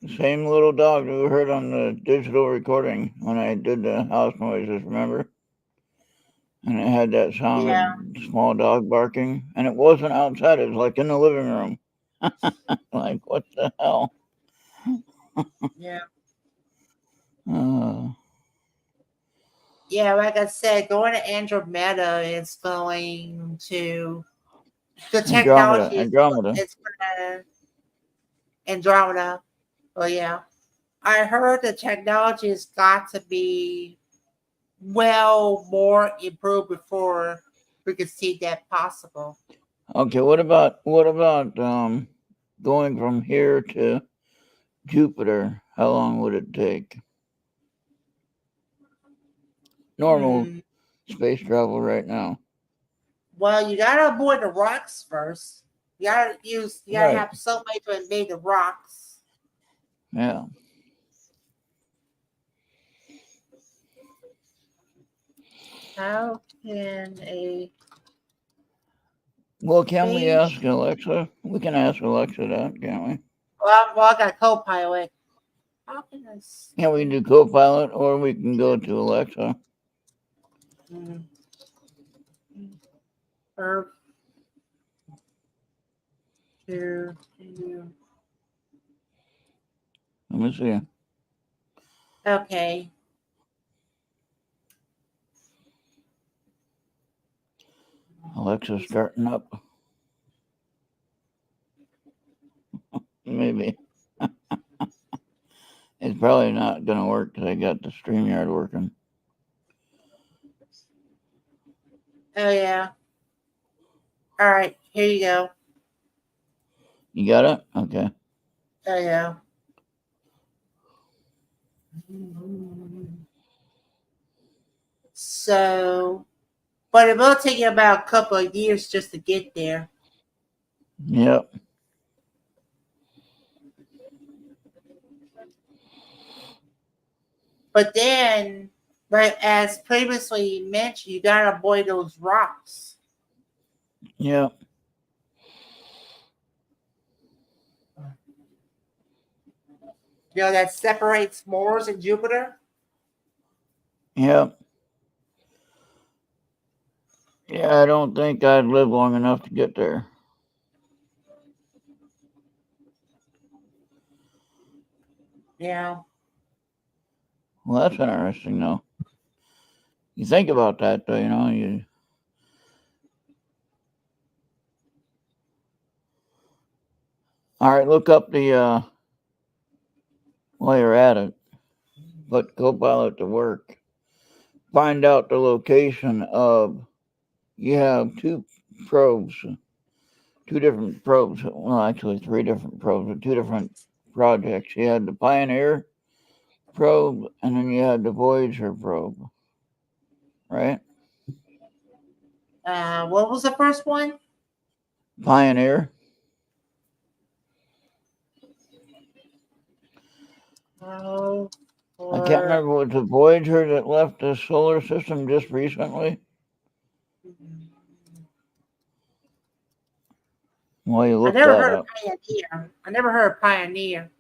The same little dog we heard on the digital recording when I did the house noises. Remember? And it had that sound Yeah. of small dog barking, and it wasn't outside. It was like in the living room. Like what the hell? Yeah. Uh, Yeah, like I said, going to Andromeda is going to the Andromeda, technology is Andromeda. it's gonna Andromeda. Oh yeah. I heard the technology has got to be well more improved before we could see that possible. Okay, what about going from here to Jupiter? How long would it take? Normal Hmm. space travel right now. Well, you gotta avoid the rocks first. You gotta Right. have some way to invade the rocks. Yeah. How can a Well, can we space ask Alexa? We can ask Alexa that, can't we? well I got co-pilot. How can a Yeah, we can space do Copilot, or we can go to Alexa. hmm, Earth to you? Let me see. Okay. Alexa's starting up. Maybe it's probably not gonna work because I got the StreamYard working. Oh yeah. All right, here you go. You got it? Okay. Oh yeah. So, but it will take you about a couple of years just to get there. Yep. But then, but as previously mentioned, you gotta avoid those rocks. Yep. You know that separates Mars and Jupiter. Yep. Yeah, I don't think I'd live long enough to get there. Yeah. Well, that's interesting, though. You think about that, though, you know. All right, look up while you're at it. Put Copilot to work. Find out the location of. You have two probes, two different probes. Well, actually, three different probes, but two different projects. You had the Pioneer probe, and then you had the Voyager probe, right? What was the first one? Pioneer. Oh, I can't or remember, was it Voyager that left the solar system just recently? Well, you I look never that heard of up. Pioneer. I never heard of Pioneer.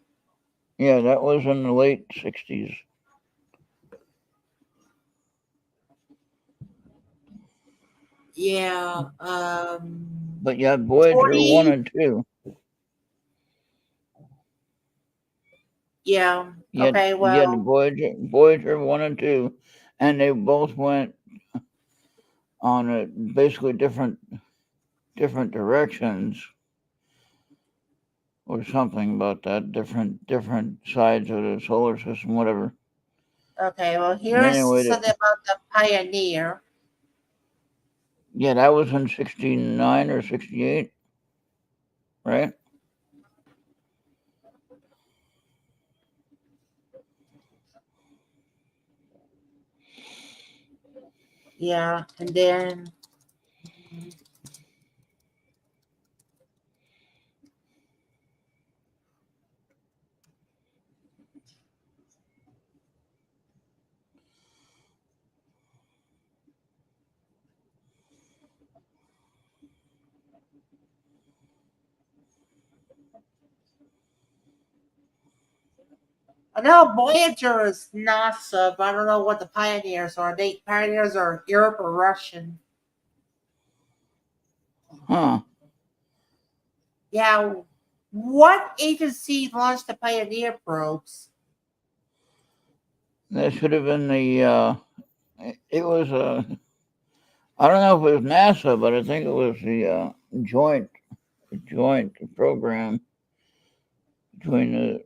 Yeah, that was in the late 60s. Yeah. But you had Voyager 1 40. and 2. Yeah. You had, Okay. you had the Well. Voyager 1 and 2, and they both went on basically different directions or something about that, different sides of the solar system, whatever. Okay. Well, And here's anyway, something about the Pioneer. yeah, that was in 69 or 68, right? Yeah, and then I know Voyager is NASA, but I don't know what the Pioneers are. They Pioneers are Europe or Russian. Huh. Yeah. What agency launched the Pioneer probes? That should have been it was, I don't know if it was NASA, but I think it was the joint program between the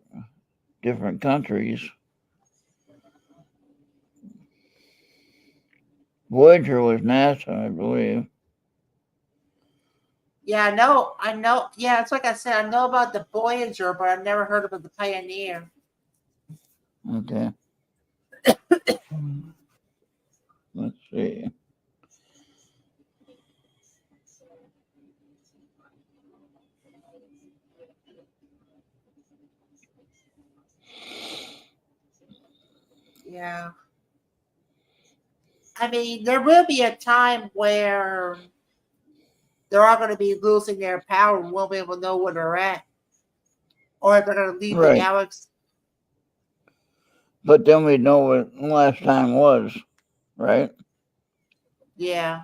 different countries. Voyager was NASA, I believe. Yeah, I know. I know. Yeah, it's like I said. I know about the Voyager, but I've never heard about the Pioneer. Okay, let's see. Yeah. I mean, there will be a time where they're all going to be losing their power and won't be able to know where they're at, or if they're going to leave the Right, galaxy. but then we'd know what the last time was, right? Yeah.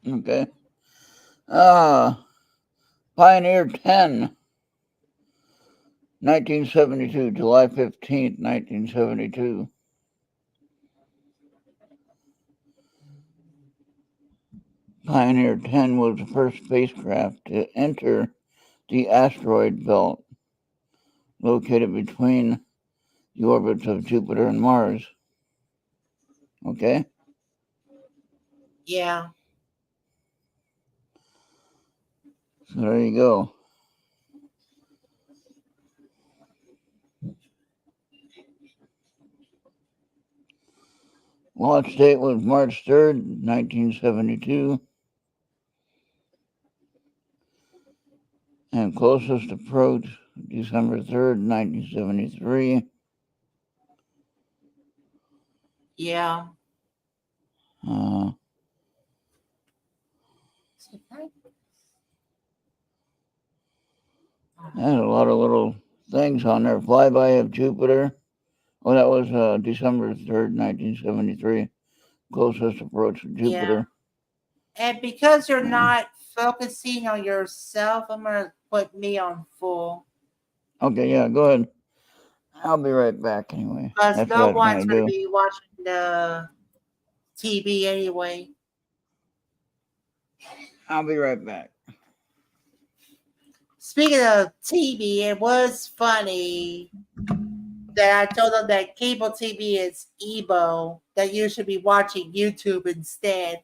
Okay. Ah, Pioneer 10, 1972, July 15th, 1972. Pioneer 10 was the first spacecraft to enter the asteroid belt located between the orbits of Jupiter and Mars. Okay? Yeah. So there you go. Launch date was March 3rd, 1972. And closest approach, December 3rd, 1973. Yeah. There's a lot of little things on there. Flyby of Jupiter. Oh, that was December 3rd, 1973. Closest approach to Jupiter. Yeah. And because you're not focusing on yourself, I'm going to put me on full. Okay, yeah, go ahead. I'll be right back anyway. Because no what I was one's going to do. be watching the TV anyway. I'll be right back. Speaking of TV, it was funny that I told them that cable TV is Ebo, that you should be watching YouTube instead.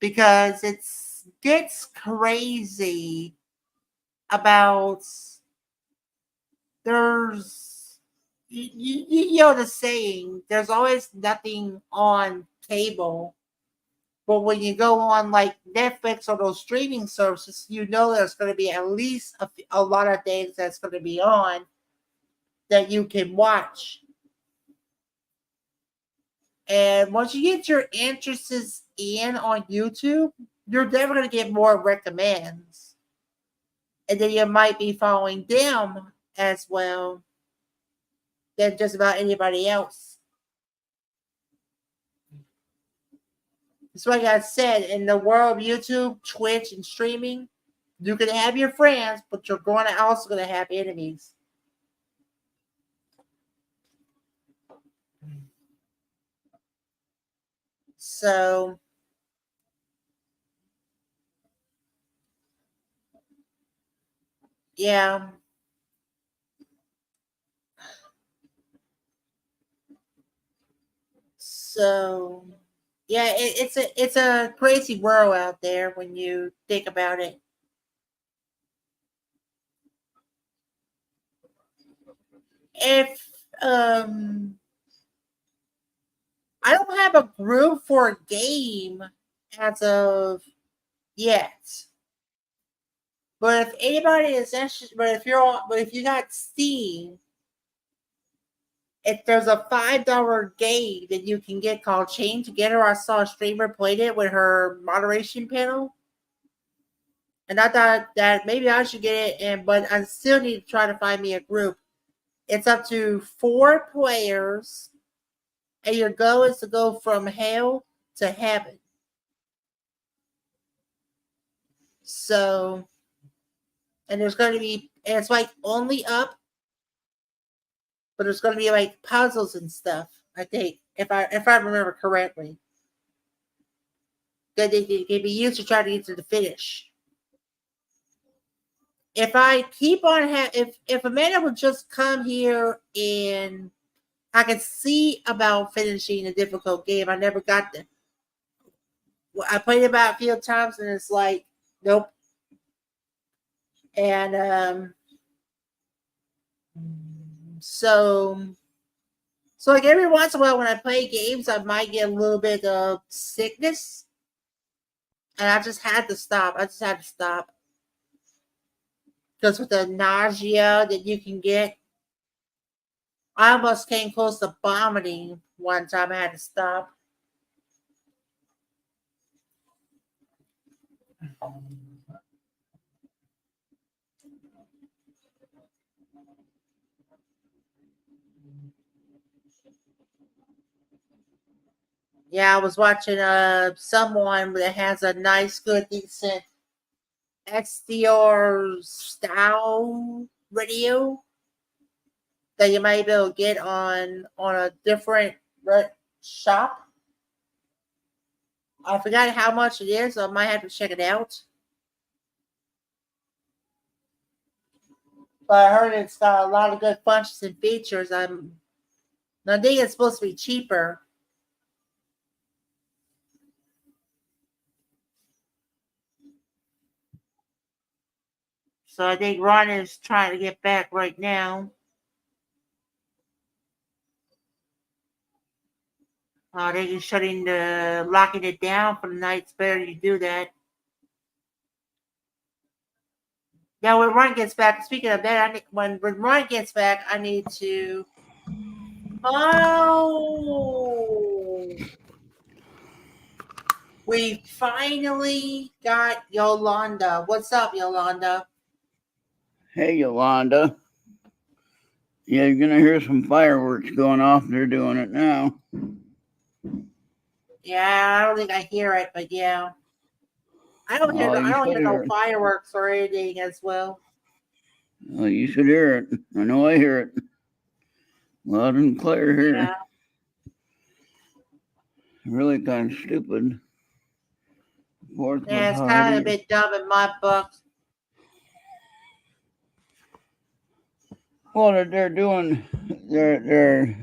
Because it gets crazy about there's you know the saying, there's always nothing on cable. But when you go on like Netflix or those streaming services, you know there's going to be at least a lot of things that's going to be on that you can watch. And once you get your interests in on YouTube, you're never going to get more recommends. And then you might be following them as well than just about anybody else. That's why I said, in the world of YouTube, Twitch, and streaming, you can have your friends, but you're also going to have enemies. So, yeah. So, yeah, it's a crazy world out there when you think about it. If I don't have a group for a game as of yet. But if anybody is interested, but if you got Steam, if there's a $5 game that you can get called Chain Together, I saw a streamer played it with her moderation panel, and I thought that maybe I should get it. But I still need to try to find me a group. It's up to 4 players, and your goal is to go from hell to heaven. So, and there's going to be, and it's like only up, but there's going to be like puzzles and stuff. I think if I remember correctly, that they can be used to try to get to the finish. If I keep on if Amanda would just come here and I could see about finishing a difficult game, I never got them. I played about a few times and it's like nope. And so like every once in a while when I play games, I might get a little bit of sickness. And I just had to stop. Because with the nausea that you can get, I almost came close to vomiting one time. I had to stop. Yeah, I was watching someone that has a nice, good, decent XDR style radio that you might be able to get on a different shop. I forgot how much it is, so I might have to check it out. But I heard it's got a lot of good functions and features. I think it's supposed to be cheaper. So I think Ron is trying to get back right now. They're locking it down for the night. It's better you do that. Now, when Ron gets back, speaking of that, when Ron gets back, I need to. Oh, we finally got Yolanda. What's up, Yolanda? Hey, Yolanda. Yeah, you're gonna hear some fireworks going off. They're doing it now. Yeah, I don't think I hear it, but yeah, Oh, I you don't should hear no hear it. fireworks or anything as well. Oh, you should hear it. I know I hear it loud and clear Yeah, here. Really kind of stupid. Fourth was yeah, it's kind of a already. bit dumb in my book. Well, they're doing. They're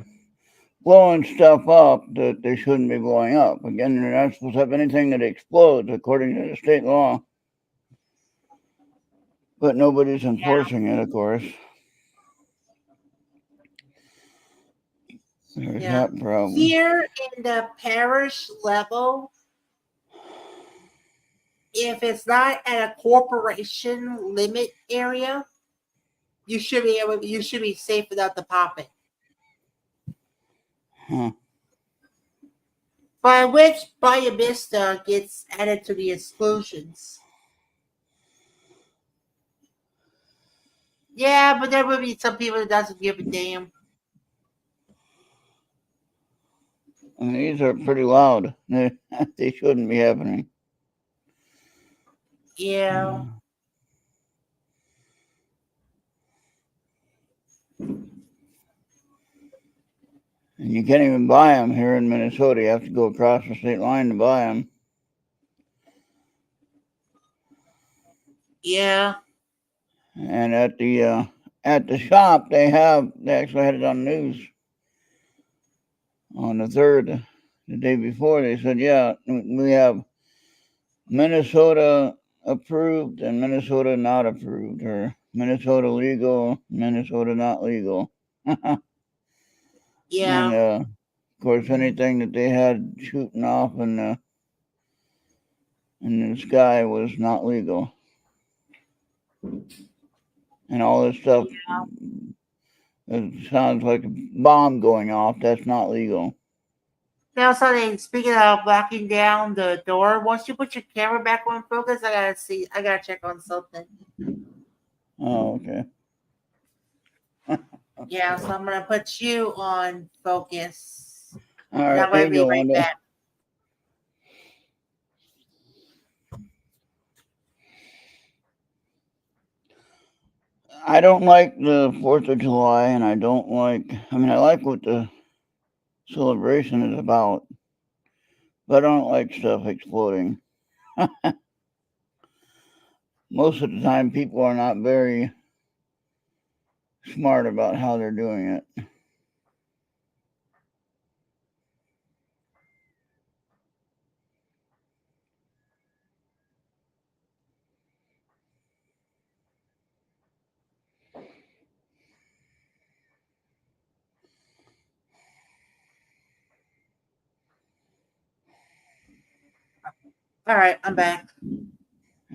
blowing stuff up that they shouldn't be blowing up. Again, they're not supposed to have anything that explodes according to the state law. But nobody's Yeah, enforcing it, of course. There's yeah. that problem. Here in the parish level, if it's not at a corporation limit area, you should be safe without the popping. Huh. By which Bahia Vista gets added to the exclusions. Yeah, but there will be some people that doesn't give a damn. And these are pretty loud. They shouldn't be happening. Yeah. And you can't even buy them here in Minnesota. You have to go across the state line to buy them. Yeah. And at the shop, they actually had it on the news on the 3rd, the day before. They said, yeah, we have Minnesota approved and Minnesota not approved, or Minnesota legal, Minnesota not legal. And Yeah. of course, anything that they had shooting off in the sky was not legal. And all this stuff, Yeah. it sounds like a bomb going off. That's not legal. Now, something speaking of locking down the door, once you put your camera back on focus, I gotta check on something. Oh, okay. Yeah, so I'm gonna put you on focus. All And right. I'm Hey, gonna be right Yolanda. back. I don't like the 4th of July, and I mean, I like what the celebration is about, but I don't like stuff exploding. Most of the time, people are not very smart about how they're doing it. All right, I'm back.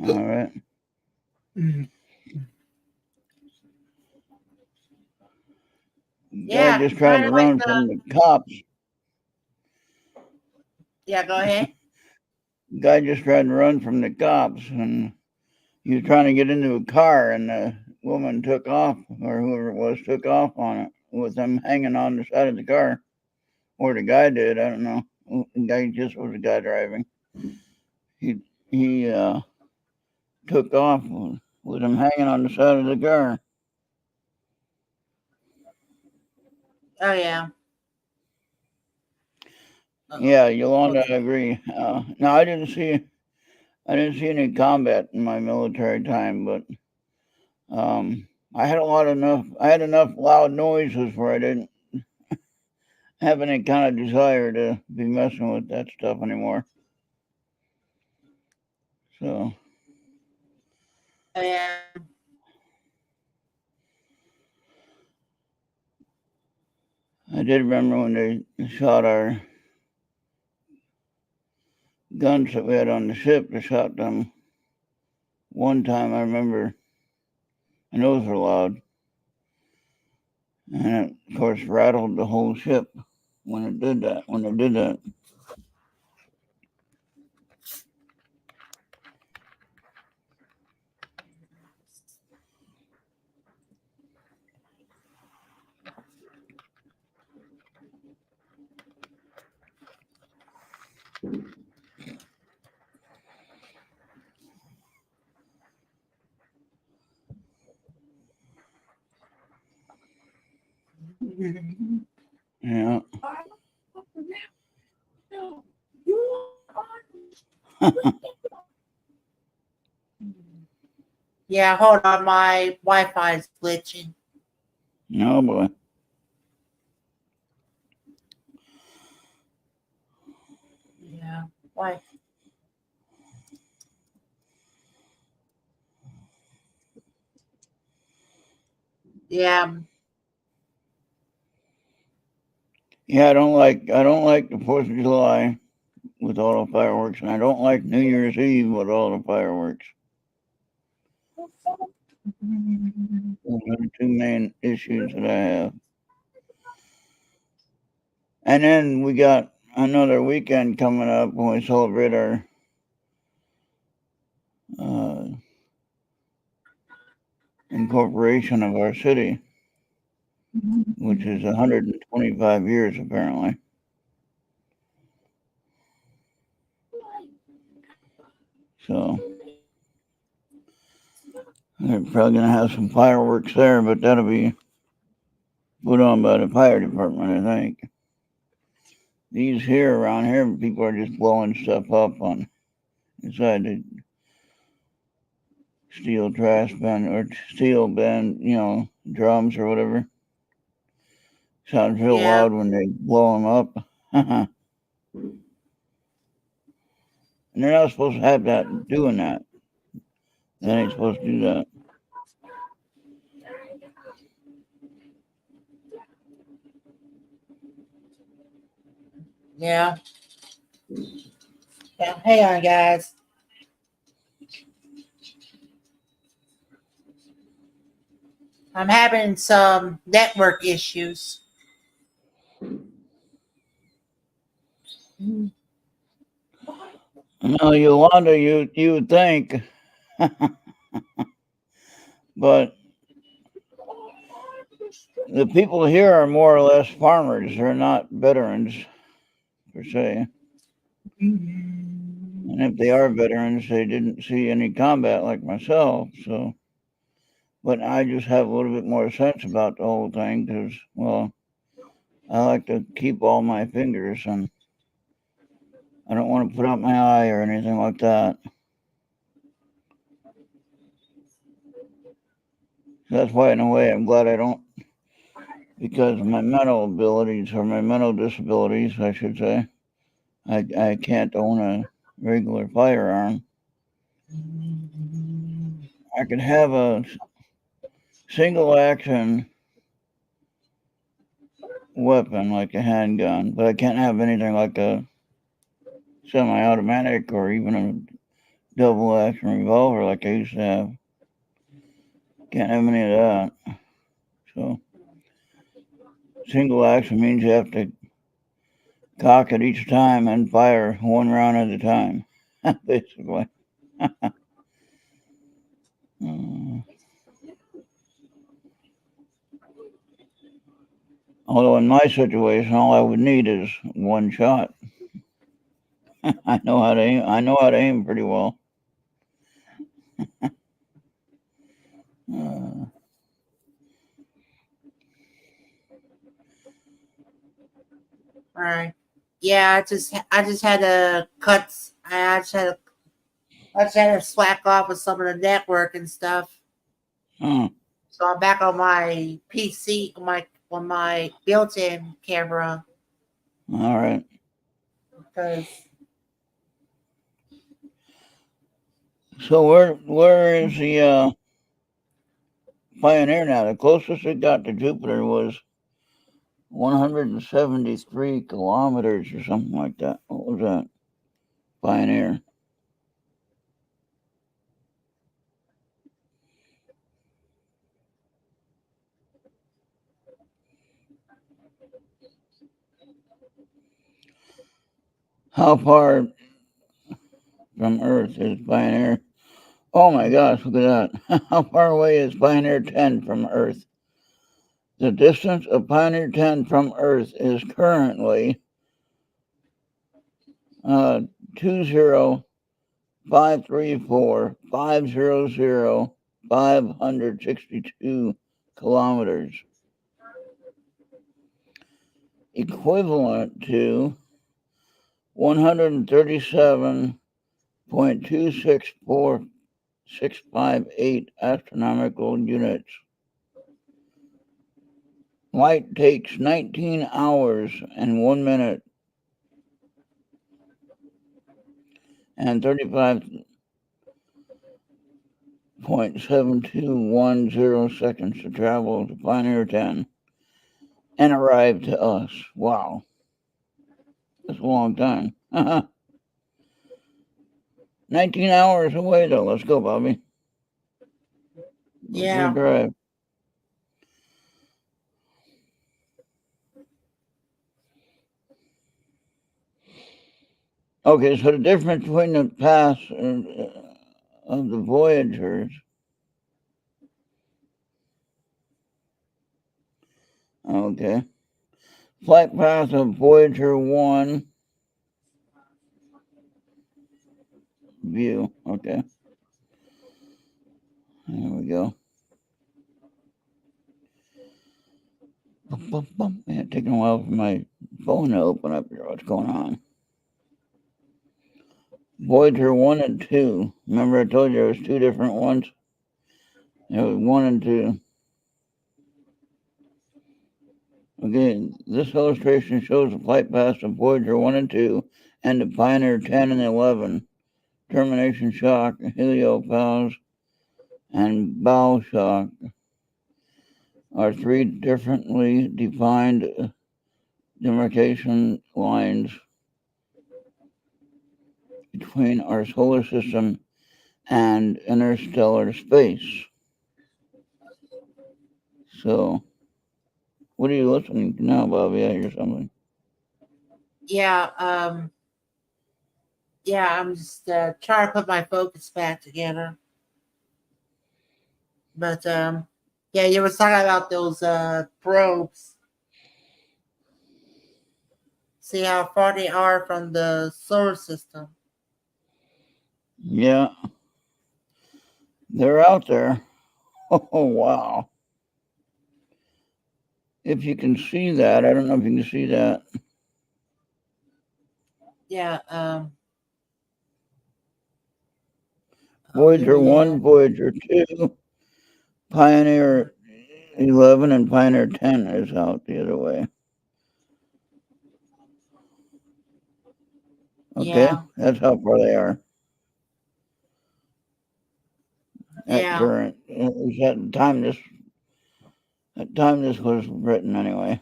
All right. Guy Yeah, just tried kind to of like run the. from the cops. Yeah, go ahead. Guy just tried to run from the cops, and he was trying to get into a car, and the woman took off, or whoever it was took off on it with him hanging on the side of the car. Or the guy did, I don't know. The guy just was the guy driving. He took off with him hanging on the side of the car. Oh yeah. Yeah, Yolanda, Okay. I agree. No, I didn't see any combat in my military time, but I had enough loud noises where I didn't have any kind of desire to be messing with that stuff anymore. So Yeah. I did remember when they shot our guns that we had on the ship. They shot them one time. I remember, and those were loud, and it, of course, rattled the whole ship when it did that. When it did that. Yeah. Yeah, hold on, my Wi-Fi is glitching. No boy. Yeah. Why? Yeah. Yeah, I don't like the 4th of July with all the fireworks, and I don't like New Year's Eve with all the fireworks. Those are the two main issues that I have. And then we got another weekend coming up when we celebrate our uh, incorporation of our city, which is 125 years apparently. So they're probably gonna have some fireworks there, but that'll be put on by the fire department, I think. These here around here, people are just blowing stuff up on inside the steel trash bin or steel bin, drums or whatever. Sounds real Yeah. loud when they blow them up. And they're not supposed to have that doing that. They ain't supposed to do that. Yeah. Yeah. Hang on, guys. I'm having some network issues. No, Yolanda, you would think, but the people here are more or less farmers. They're not veterans per se. And if they are veterans, they didn't see any combat like myself. So, but I just have a little bit more sense about the whole thing because, well, I like to keep all my fingers and I don't want to put out my eye or anything like that. That's why, in a way, I'm glad I don't, because of my mental abilities or my mental disabilities, I should say. I can't own a regular firearm. I could have a single action weapon like a handgun, but I can't have anything like a semi automatic or even a double action revolver like I used to have. Can't have any of that. So, single action means you have to cock it each time and fire one round at a time, basically. Uh, Although in my situation, all I would need is one shot. I know how to aim. I know how to aim pretty well. Uh, All right. Yeah, I just had to cut. I just had to slack off with some of the network and stuff. Huh. So I'm back on my PC on my built-in camera All right. because So where is the Pioneer now? The closest it got to Jupiter was 173 kilometers or something like that. What was that? Pioneer. How far from Earth is Pioneer? Oh my gosh, look at that. How far away is Pioneer 10 from Earth? The distance of Pioneer 10 from Earth is currently 20,534,500,562 kilometers, equivalent to 137.264658 astronomical units. Light takes 19 hours and 1 minute and 35.7210 seconds to travel to Pioneer 10 and arrive to us. Wow, that's a long time. 19 hours away, though. Let's go, Bobby. Go for the yeah, drive. Okay, so the difference between the paths of the Voyagers. Okay. Flight path of Voyager 1 view. Okay. There we go. Yeah, taking a while for my phone to open up here. What's going on? Voyager 1 and 2. Remember I told you there was two different ones? It was 1 and 2. Okay, this illustration shows the flight paths of Voyager 1 and 2 and the Pioneer 10 and 11. Termination shock, heliopause, and bow shock are three differently defined demarcation lines between our solar system and interstellar space. So, what are you listening to now, Bobby? I hear something. yeah, yeah. I'm just trying to put my focus back together. But yeah, you were talking about those probes. See how far they are from the solar system. Yeah, they're out there. Oh, wow. If you can see that, I don't know if you can see that. Yeah. Oh, here Voyager we 1, have. Voyager 2, Pioneer 11, and Pioneer 10 is out the other way. Okay, Yeah. that's how far they are at Yeah. current. At least at the time this was written anyway.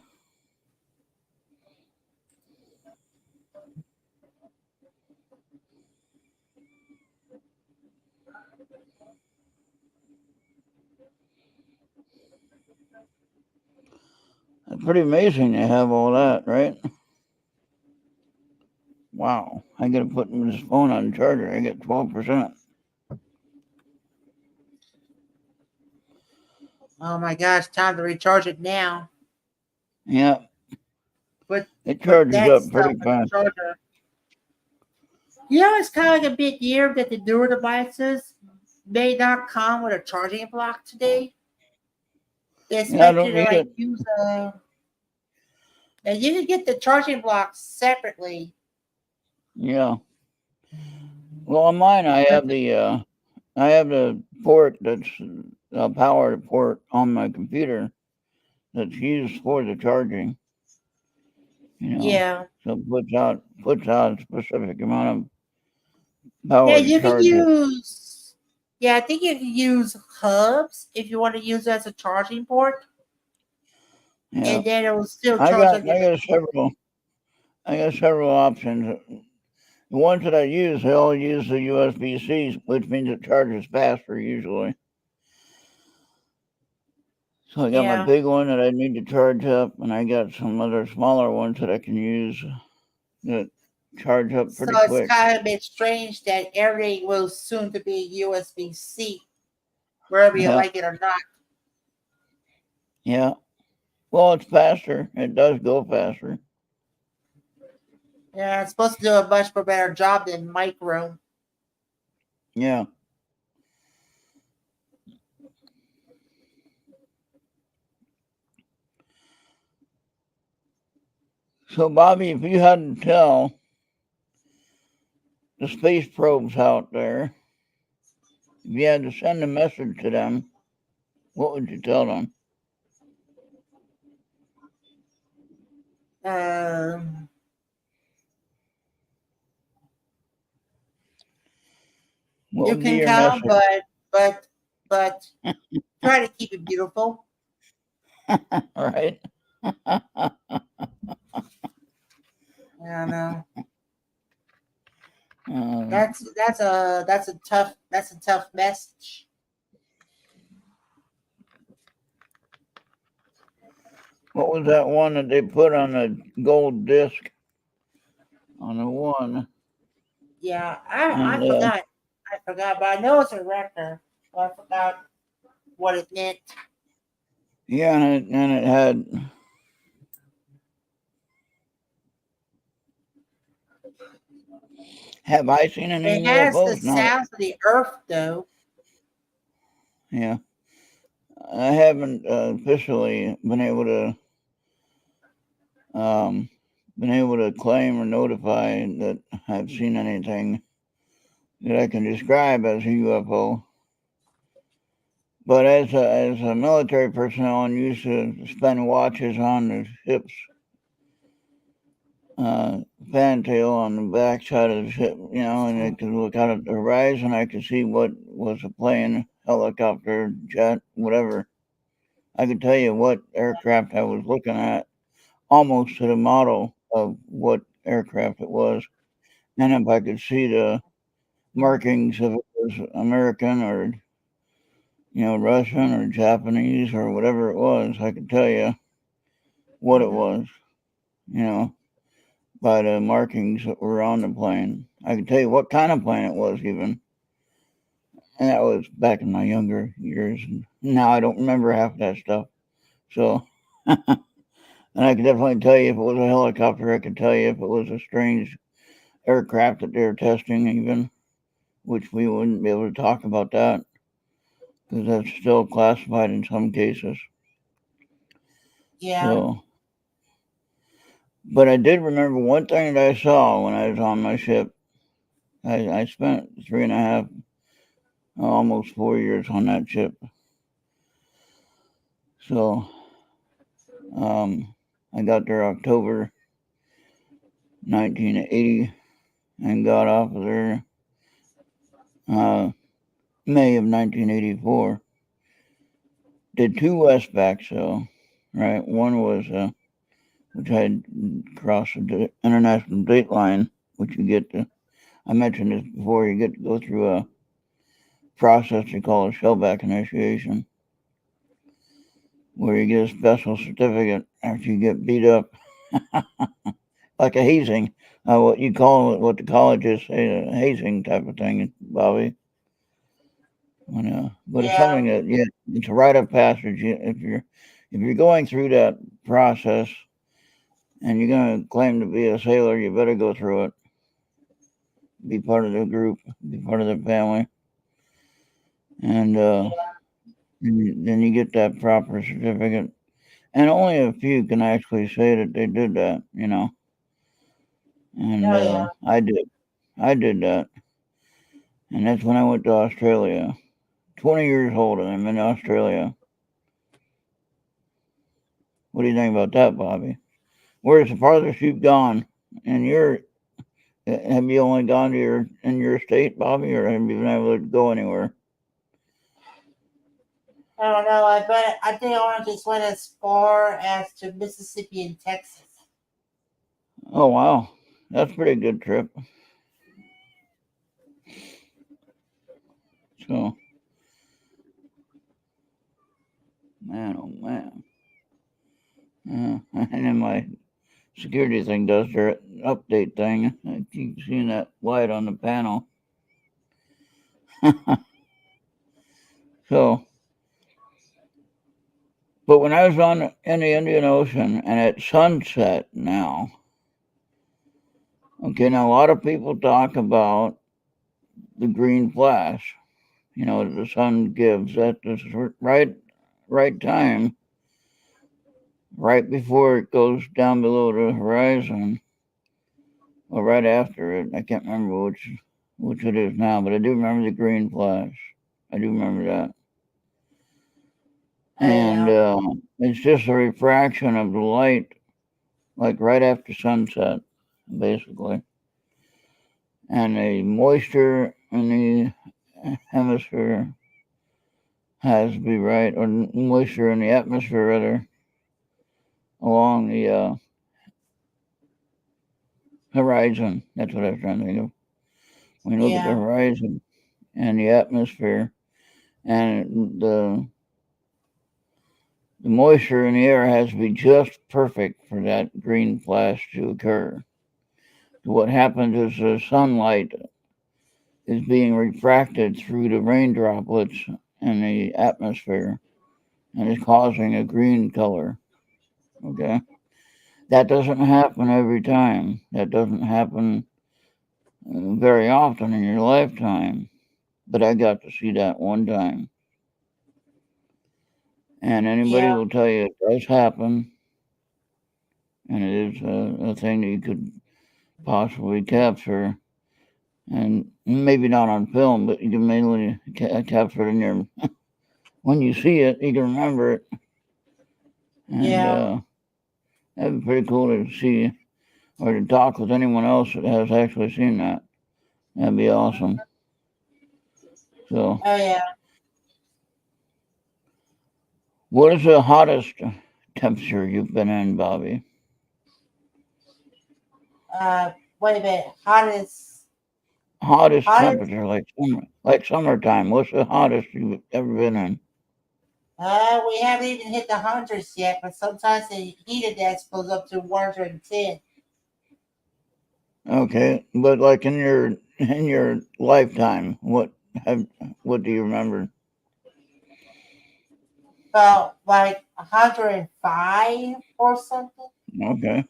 It's pretty amazing they have all that, right? Wow. I gotta put this phone on charger. I get 12%. Oh my gosh, time to recharge it now. Yeah, Put it put charges that up stuff pretty in the fast. charger. You know, it's kind of like a big year that the newer devices may not come with a charging block today. They Yeah, I expect you don't to need like it. use a And you can get the charging blocks separately. Yeah. Well, on mine, I have the port that's a power port on my computer that's used for the charging. You know, Yeah. so it puts out a specific amount of Yeah, power to you can charge it. use. Yeah, I think you can use hubs if you want to use it as a charging port, Yeah, and then it will still charge on your I got machine. several options. The ones that I use, they all use the USB C, which means it charges faster usually. So I got my Yeah. big one that I need to charge up, and I got some other smaller ones that I can use that charge up So pretty it's quick. kind of a bit strange that everything will soon to be USB C, whether you Yeah, like it or not. yeah. Well, it's faster. It does go faster. Yeah, it's supposed to do a much more better job than micro. Yeah. So, Bobby, if you had to tell the space probes out there, if you had to send a message to them, what would you tell them? Um, What you would be can your come, message? but try to keep it beautiful. Right? I don't know. um, That's a tough message. what was that one that they put on a gold disc on the one? Yeah, I And forgot. I forgot, but I know it's a record. But I forgot what it meant. yeah, and it had. Have I seen It any has the UFOs? No. sounds of the earth, though. Yeah, I haven't officially um, been able to claim or notify that I've seen anything that I can describe as a UFO. But as a military personnel and used to spend watches on the ship's uh, fantail on the back side of the ship, and I could look out at the horizon. I could see what was a plane, helicopter, jet, whatever. I could tell you what aircraft I was looking at, almost to the model of what aircraft it was, and if I could see the markings if it was American or Russian or Japanese or whatever it was, I could tell you what it Hmm. was, you know, by the markings that were on the plane. I could tell you what kind of plane it was even. And that was back in my younger years. And now I don't remember half that stuff. So, and I could definitely tell you if it was a helicopter. I could tell you if it was a strange aircraft that they were testing, even, which we wouldn't be able to talk about that because that's still classified in some cases. Yeah, So, but I did remember one thing that I saw when I was on my ship. I spent 3.5, almost 4 years on that ship. So, um, I got there October 1980 and got off of there uh, May of 1984. Did two Westbacks though, right? One was which I had crossed the international date line, which you get to. I mentioned this before. You get to go through a process they call a shellback initiation, where you get a special certificate after you get beat up, like a hazing. What you call it, what the colleges say, a hazing type of thing, Bobby. But it's yeah, something that it's a rite of passage. If you're going through that process and you're going to claim to be a sailor, you better go through it. Be part of the group, be part of the family, and then you get that proper certificate. and only a few can actually say that they did that, And Oh yeah. I did that, and that's when I went to Australia. 20 years old, and I'm in Australia. What do you think about that, Bobby? Where's the farthest you've gone? And have you only gone to your state, Bobby, or have you been able to go anywhere? I don't know. I think I just went as far as to Mississippi and Texas. Oh wow, that's a pretty good trip. So, man, oh man, and then my security thing does their update thing. I keep seeing that light on the panel. So, but when I was in the Indian Ocean and at sunset now, okay, now a lot of people talk about the green flash, the sun gives at this right time, right before it goes down below the horizon, or right after it. I can't remember which it is now, but I do remember the green flash. I do remember that. Oh And yeah. it's just a refraction of the light, like right after sunset, basically. And the moisture in the hemisphere has to be right, or moisture in the atmosphere, rather, along the horizon. That's what I was trying to think of. When you look at the Yeah. horizon and the atmosphere, and the moisture in the air has to be just perfect for that green flash to occur. So what happens is the sunlight is being refracted through the rain droplets in the atmosphere and is causing a green color. Okay? That doesn't happen every time. That doesn't happen very often in your lifetime. But I got to see that one time. And anybody Yeah. will tell you it does happen. And it is a thing that you could possibly capture. And maybe not on film, but you can mainly capture it in your. When you see it, you can remember it. And Yeah. that'd be pretty cool to see or to talk with anyone else that has actually seen that. That'd be awesome. So, Oh yeah. what is the hottest temperature you've been in, Bobby? Wait a minute. Hottest Hottest. temperature, like summertime. What's the hottest you've ever been in? We haven't even hit the hundreds yet, but sometimes the heat index goes up to 110. Okay, but like in your lifetime, have what do you remember? About like 105 or something. Okay,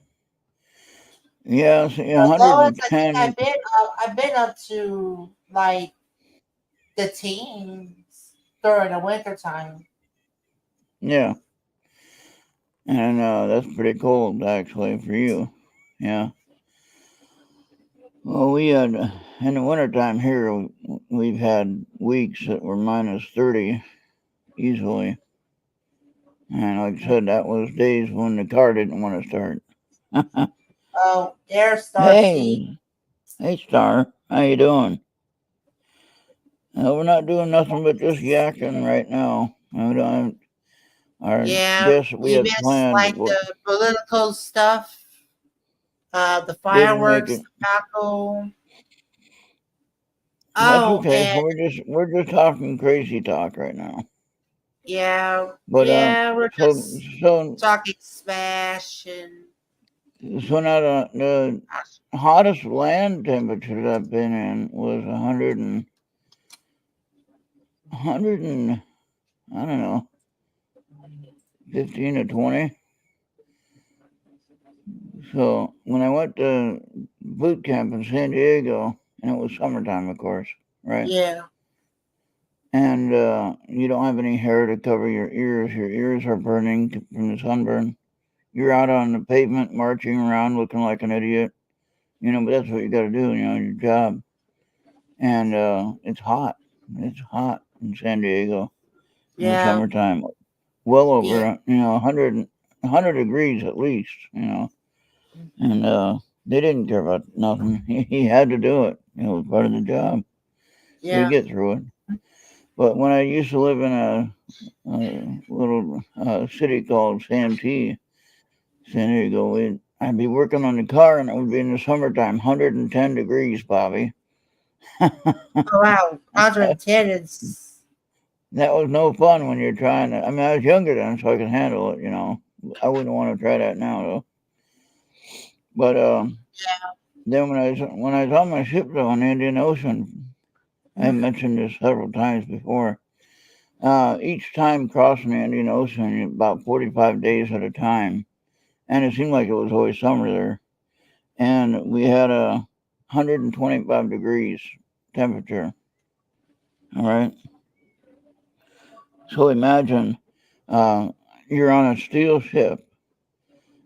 yeah, see, The lowest I think 110. I've been up to like the teens during the winter time. Yeah, and that's pretty cold actually for you. Yeah. Well, we had in the wintertime here, we've had weeks that were minus 30 easily. And like I said, that was days when the car didn't want to start. Oh, there's Starseed. Hey, hey, Star, how you doing? We're not doing nothing but just yakking right now. We don't have our Yeah, guest that we you had missed planned. like the political stuff, the Didn't make fireworks, it. the taco. That's Oh, okay. and We're just talking crazy talk right now. yeah, But yeah, we're so just so talking smash and so now the hottest land temperature that I've been in was 100 and I don't know, 15 to 20. So when I went to boot camp in San Diego, and it was summertime, of course, right? yeah, and you don't have any hair to cover your ears. Your ears are burning from the sunburn. You're out on the pavement marching around looking like an idiot, but that's what you got to do, your job. And it's hot. It's hot in San Diego in the Yeah. summertime. Well Yeah. over, 100 degrees at least, and they didn't care about nothing. He had to do it. It was part of the job. So you Yeah. get through it. But when I used to live in a little city called Santee, San Diego, I'd be working on the car, and it would be in the summertime, 110 degrees, Bobby. Oh wow. 110 is. That was no fun when you're trying to. I mean, I was younger then, so I could handle it. I wouldn't want to try that now, though. But then when I was on my ship though in the Indian Ocean, I mentioned this several times before. Each time crossing the Indian Ocean, about 45 days at a time, and it seemed like it was always summer there. And we had a 125 degrees temperature. All right. So imagine you're on a steel ship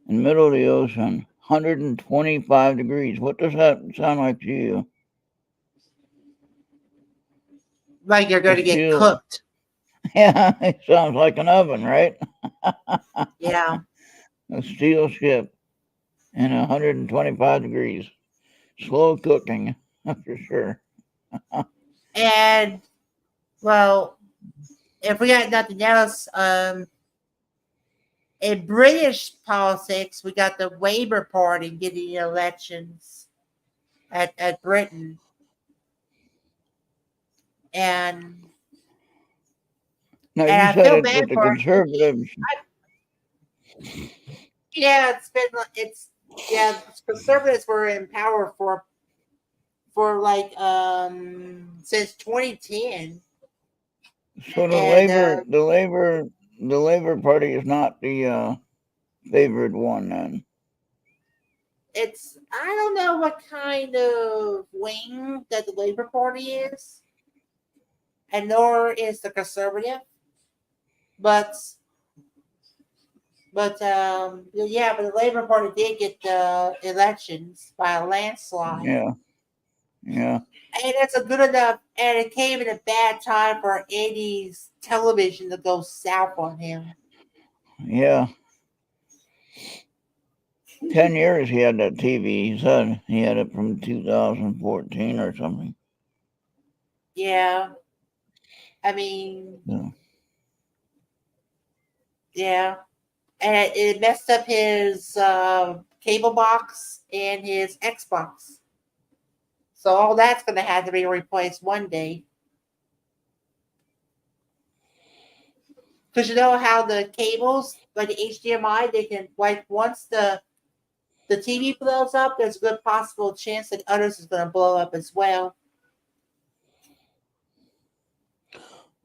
in the middle of the ocean, 125 degrees. What does that sound like to you? Like you're A going to get steel, cooked. yeah, it sounds like an oven, right? Yeah. A steel ship in 125 degrees. Slow cooking, for sure. And well, if we got nothing else, in British politics, we got the Labour Party getting elections at Britain, and Now, and you I said feel it bad that the for conservatives, yeah. It's been it's yeah. Conservatives were in power for like since 2010, so and the Labor Party is not the favored one then. it's I don't know what kind of wing that the Labour Party is, and nor is the Conservative, but yeah, but the Labour Party did get the elections by a landslide. Yeah, yeah, And it's a good enough, and it came at a bad time for 80s television to go south on him. yeah. 10 years he had that TV. He said he had it from 2014 or something. Yeah, I mean, Yeah, yeah, and it messed up his cable box and his Xbox. So all that's going to have to be replaced one day. Because you know how the cables, like the HDMI, they can like once the TV blows up, there's a good possible chance that others is going to blow up as well.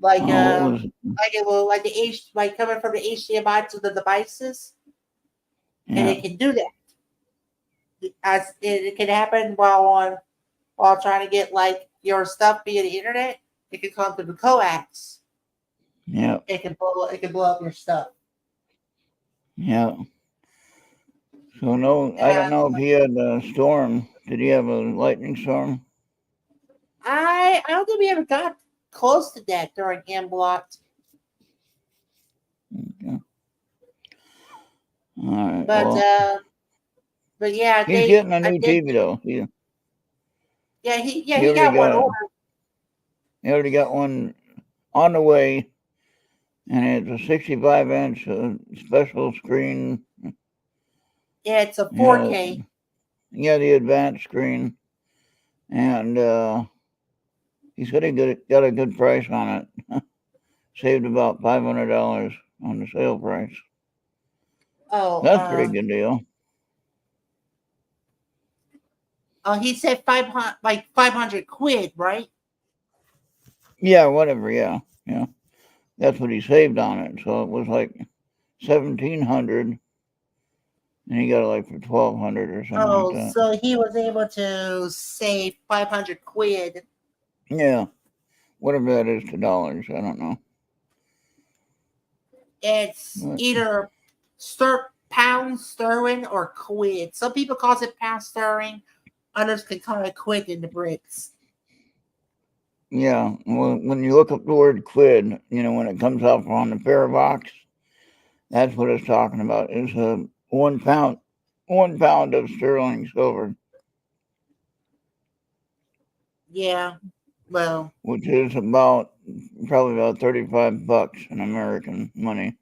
Like what was? like it will like the H like coming from the HDMI to the devices, and Yeah, it can do that. As it can happen while trying to get like your stuff via the internet. It can come through the coax. yeah, It can blow up your stuff. yeah. So no, I don't And know if he had a storm. Did he have a lightning storm? I don't think we ever got close to that during M-Block. Okay. All right. But Well, yeah, he's getting a new they TV though. He he already got one got order. he already got one on the way, and it's a 65-inch special screen. Yeah, it's a You know, 4K. yeah, the advanced screen, and he said he got a good price on it. Saved about $500 on the sale price. Oh, That's a pretty good deal. oh, he said 500 like 500 quid, right? Yeah, whatever. Yeah, yeah. That's what he saved on it. So it was like 1,700, and he got it like for 1,200 or something like Oh, that. so he was able to save 500 quid. Yeah, whatever that is to dollars. I don't know. It's But, either pound sterling or quid. Some people call it pound sterling. Others can call it quid in the Brits. yeah, well, when you look up the word quid, when it comes up on the pair box, that's what it's talking about. Is a 1 pound, 1 pound of sterling silver, Yeah. Well, which is probably about $35 in American money.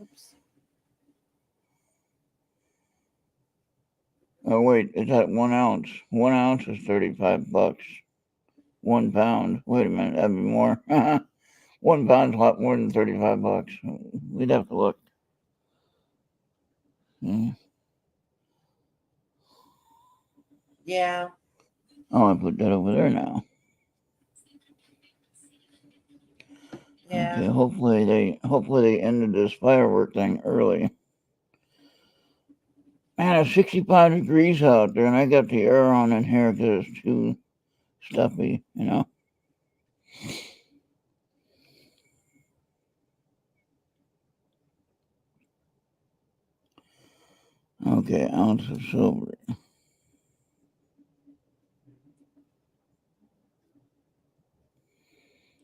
oops. Oh wait, is that 1 ounce? 1 ounce is $35. 1 pound. Wait a minute, that'd be more. 1 pound's a lot more than $35. We'd have to look. Yeah. Oh, I put that over there now. Yeah. Okay, hopefully they ended this firework thing early. Man, it's 65 degrees out there, and I got the air on in here because it's too stuffy, Okay, ounce of silver.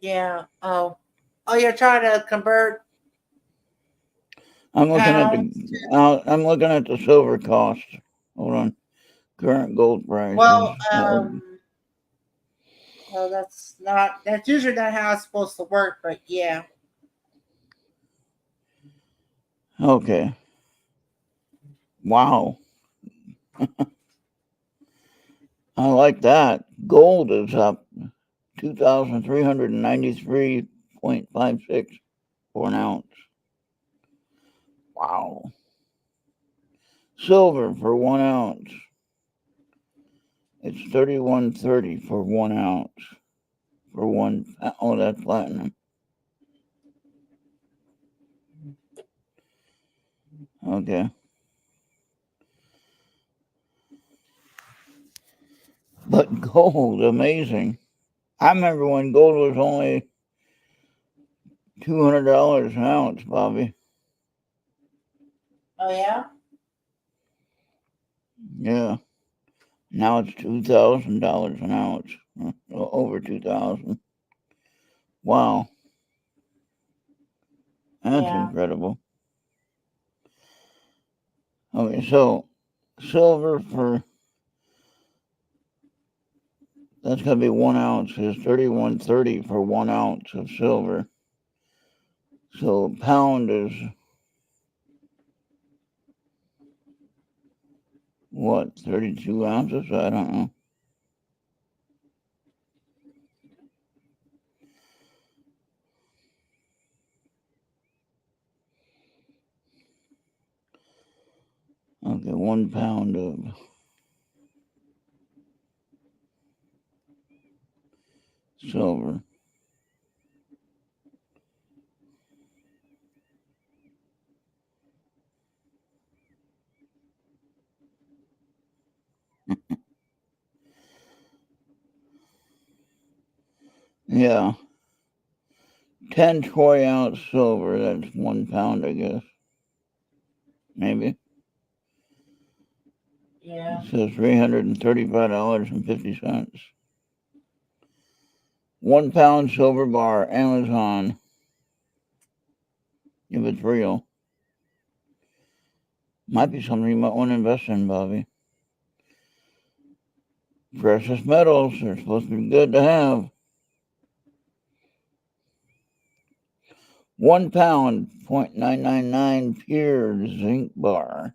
Yeah. Oh, you're trying to convert I'm looking at pounds. I'm looking at the silver cost. Hold on, current gold prices. Well, well, that's usually not how it's supposed to work, but yeah. Okay, wow, I like that. Gold is up 2,393.56 for an ounce. Wow. Silver for 1 ounce. It's 31.30 for 1 ounce. Oh, that's platinum. Okay. But gold, amazing. I remember when gold was only $200 an ounce, Bobby. Oh yeah. Yeah. Now it's $2,000 an ounce. Over 2,000. Wow. That's Yeah. incredible. Okay, so silver that's gonna be 1 ounce is 31.30 for 1 ounce of silver. So a pound is what, 32 ounces? I don't know. Okay, 1 pound of silver. Yeah, 10 troy ounce silver. That's 1 pound, I guess. Maybe. Yeah. It says $335.50. 1 pound silver bar, Amazon. If it's real, might be something you might want to invest in, Bobby. Precious metals are supposed to be good to have. 1 pound, 0.999 pure zinc bar.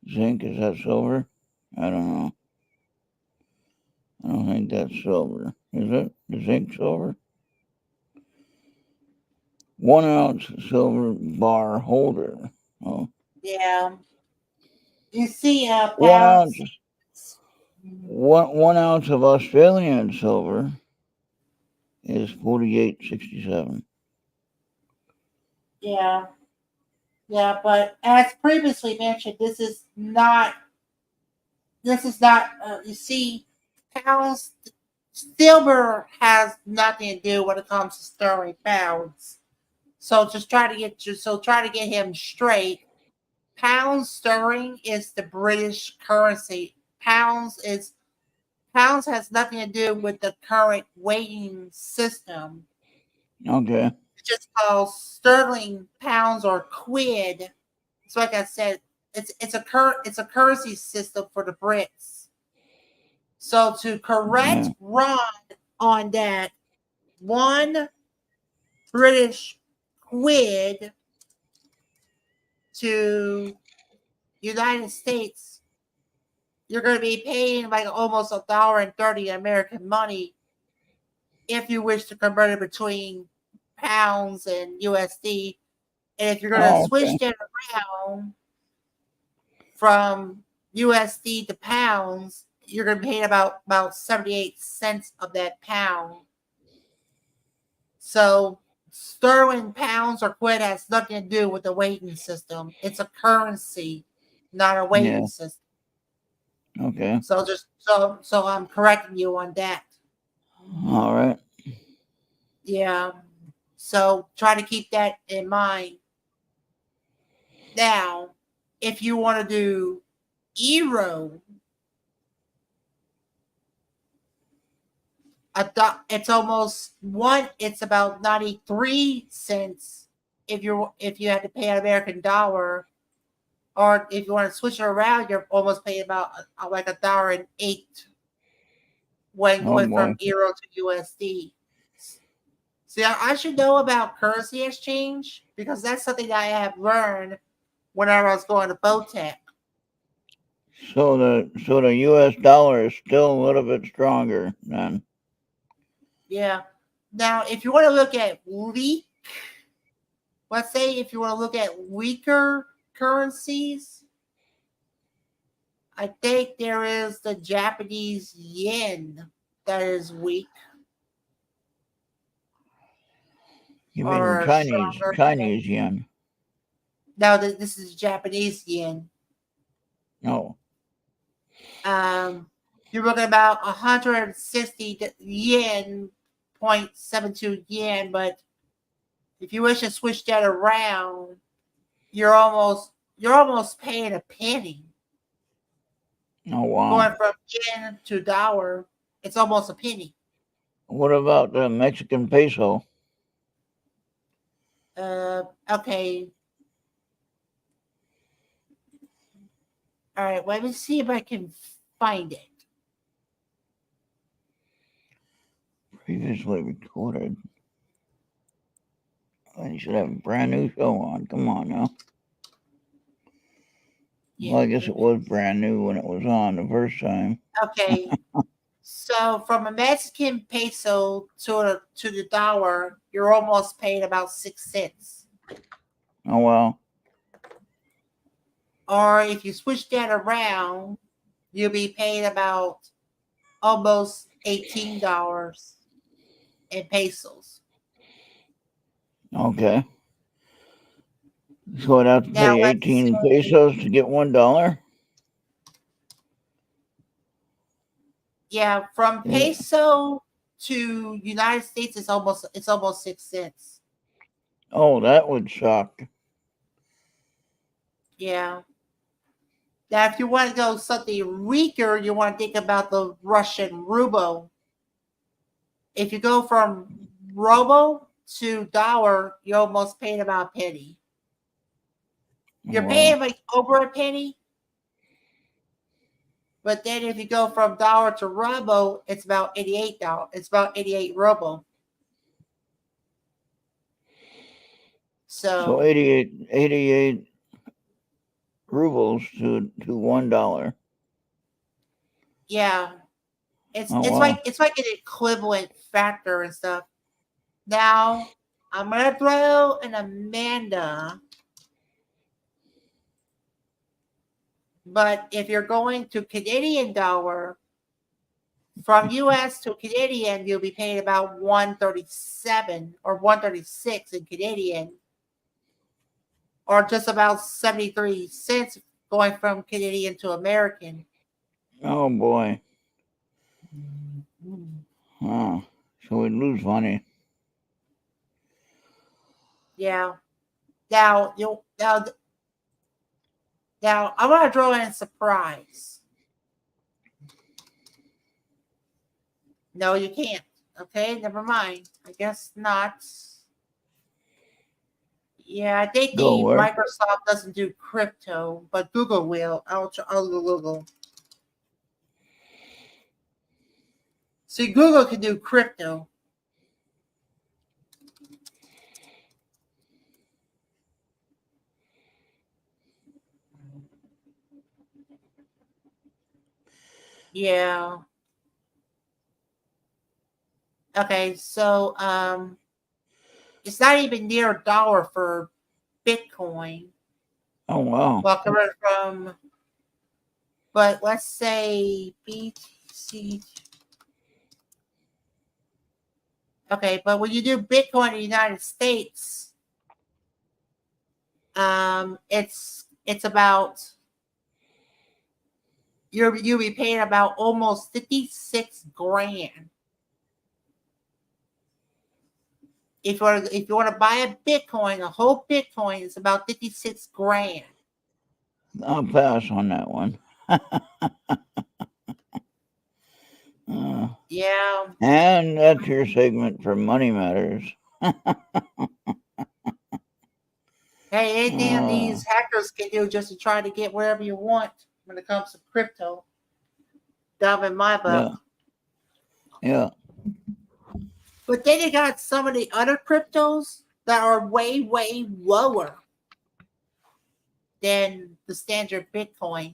Zinc, is that silver? I don't know. I don't think that's silver. Is it? The zinc silver? 1 ounce silver bar holder. Oh. Yeah. You see, 1 ounce. pounds. 1 ounce of Australian silver is 48.67. Yeah. Yeah, but as previously mentioned, this is not. This is not. You see, pounds silver has nothing to do when it comes to sterling pounds. So just try to get him straight. Pound sterling is the British currency. Pounds has nothing to do with the current weighting system. Okay. It's just called sterling pounds or quid. So like I said, it's a currency system for the Brits. So to Yeah. correct Ron on that, one British quid to United States, you're going to be paying like almost $1.30 American money if you wish to convert it between pounds and USD. And if you're going to Oh, switch okay. that around from USD to pounds, you're going to be paying about 78 cents of that pound. So sterling, pounds, or quid has nothing to do with the weighting system. It's a currency, not a Yeah. weighting system. Okay. So I'm correcting you on that. All right. Yeah. So try to keep that in mind. Now, if you want to do euro, it's almost one. It's about 93 cents if you had to pay an American dollar, or if you want to switch it around, you're almost paying about like $1.08 when Oh going boy. from euro to USD. See, I should know about currency exchange because that's something that I have learned whenever I was going to Botech. So the U.S. dollar is still a little bit stronger then. Yeah. Now, if you want to look at let's say if you want to look at weaker currencies, I think there is the Japanese yen that is weak You mean or Chinese stronger. Chinese yen? Now, this is Japanese yen. No. Um, you're looking about 160 yen, 0.72 yen, but if you wish to switch that around, you're almost paying a penny. Oh wow. Going from yen to dollar, it's almost a penny. What about the Mexican peso? Okay. All right. Let me see if I can find it. Previously recorded. I should have a brand new show on. Come on now. Yeah. Well, I guess it was brand new when it was on the first time. Okay. So from a Mexican peso to the dollar, you're almost paying about 6 cents. Oh well. Or if you switch that around, you'll be paying about almost $18 in pesos. Okay. So I'd have to Now pay let's 18 say, pesos to get $1. yeah, from Yeah. peso to United States, it's almost 6 cents. Oh, that would suck. Yeah. Now, if you want to go something weaker, you want to think about the Russian ruble. If you go from ruble to dollar, you're almost paying about a penny. Oh You're well. paying like over a penny, but then if you go from dollar to ruble, it's about $88. It's about 88 ruble. So So 88 rubles to $1. yeah, Oh wow. it's like an equivalent factor and stuff. Now I'm gonna throw an Amanda, but if you're going to Canadian dollar from US to Canadian, you'll be paying about 137 or 136 in Canadian, or just about 73 cents going from Canadian to American. Oh boy. Huh. So we'd lose money. Yeah. Now you now I want to throw in a surprise. No, you can't. Okay, never mind. I guess not. Yeah, I think Go the where? Microsoft doesn't do crypto, but Google will. I'll Google. See, Google can do crypto. Yeah. Okay, so it's not even near a dollar for Bitcoin. Oh wow. Well, coming from, but let's say BTC. Okay, but when you do Bitcoin in the United States, it's about you'll be paying about almost 56 grand if you want to buy a Bitcoin. A whole Bitcoin is about 56 grand. I'll pass on that one. Yeah. And that's your segment for Money Matters. Hey, anything Uh, these hackers can do just to try to get wherever you want when it comes to crypto, dumb in my book. yeah, yeah. But then you got some of the other cryptos that are way, way lower than the standard Bitcoin.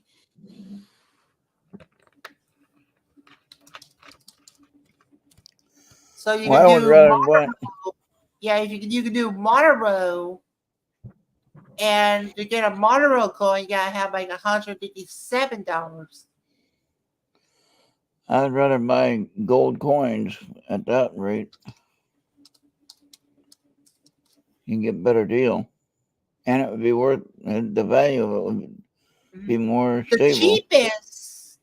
So you Well, can I would do rather went. yeah, you can do Monero, and to get a Monero coin, you gotta have like $157. I'd rather buy gold coins at that rate. You can get better deal, and it would be worth the value of it would be more The stable. cheapest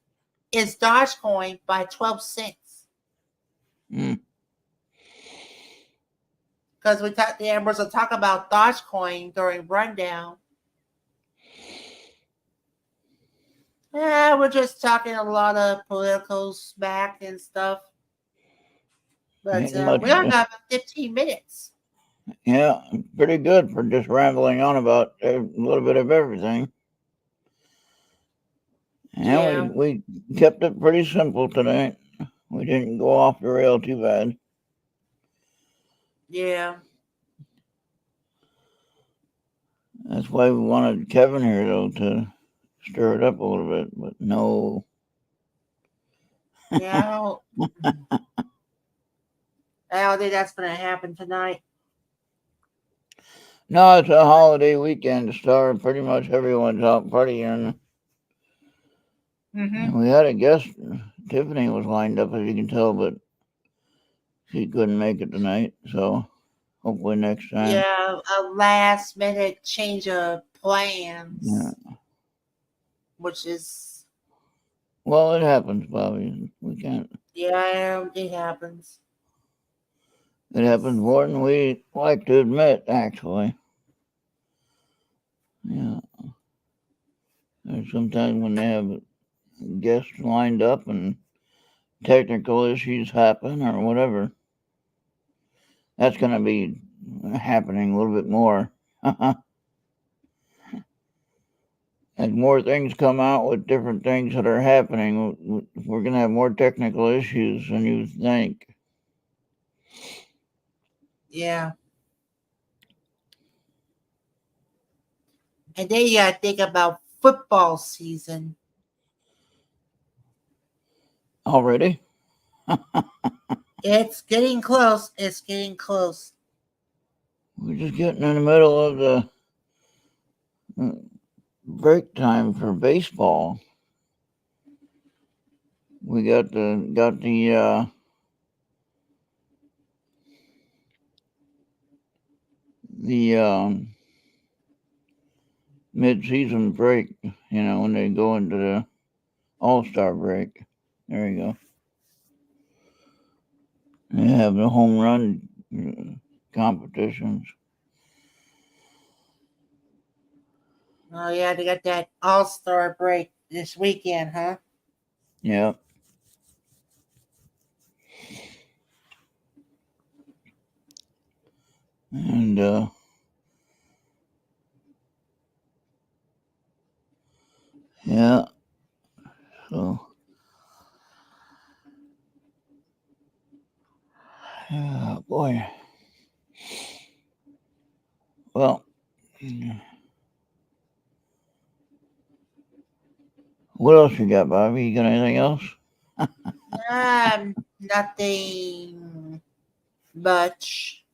is Dogecoin by 12 cents. Mm. Because the Ambers will talk about Dogecoin during rundown. Yeah, we're just talking a lot of political smack and stuff. But Ain't much. we only got about 15 minutes. Yeah, pretty good for just rambling on about a little bit of everything. And we Yeah, we kept it pretty simple tonight. We didn't go off the rail too bad. yeah, That's why we wanted Kevin here though to stir it up a little bit, but no. yeah. I don't think that's going to happen tonight. No, it's a holiday weekend to start. Pretty much everyone's out partying. Mm-hmm. And we had a guest. Tiffany was lined up, as you can tell, but she couldn't make it tonight. So hopefully next time. Yeah, a last minute change of plans, Yeah. which is, Well, it happens, Bobby. We can't. yeah, it happens. It happens more than we like to admit, actually. Yeah. There's sometimes when they have guests lined up and technical issues happen or whatever. That's going to be happening a little bit more. As more things come out with different things that are happening, we're going to have more technical issues than you think. Yeah. And then you got to think about football season. Already? It's getting close. It's getting close. We're just getting in the middle of the break time for baseball. We got the mid-season break, when they go into the All-Star break. There you go. They have the home run competitions. Oh yeah, they got that All-Star break this weekend, huh? Yep. And yeah, so boy. Well, what else you got, Bobby? You got anything else? Nothing much.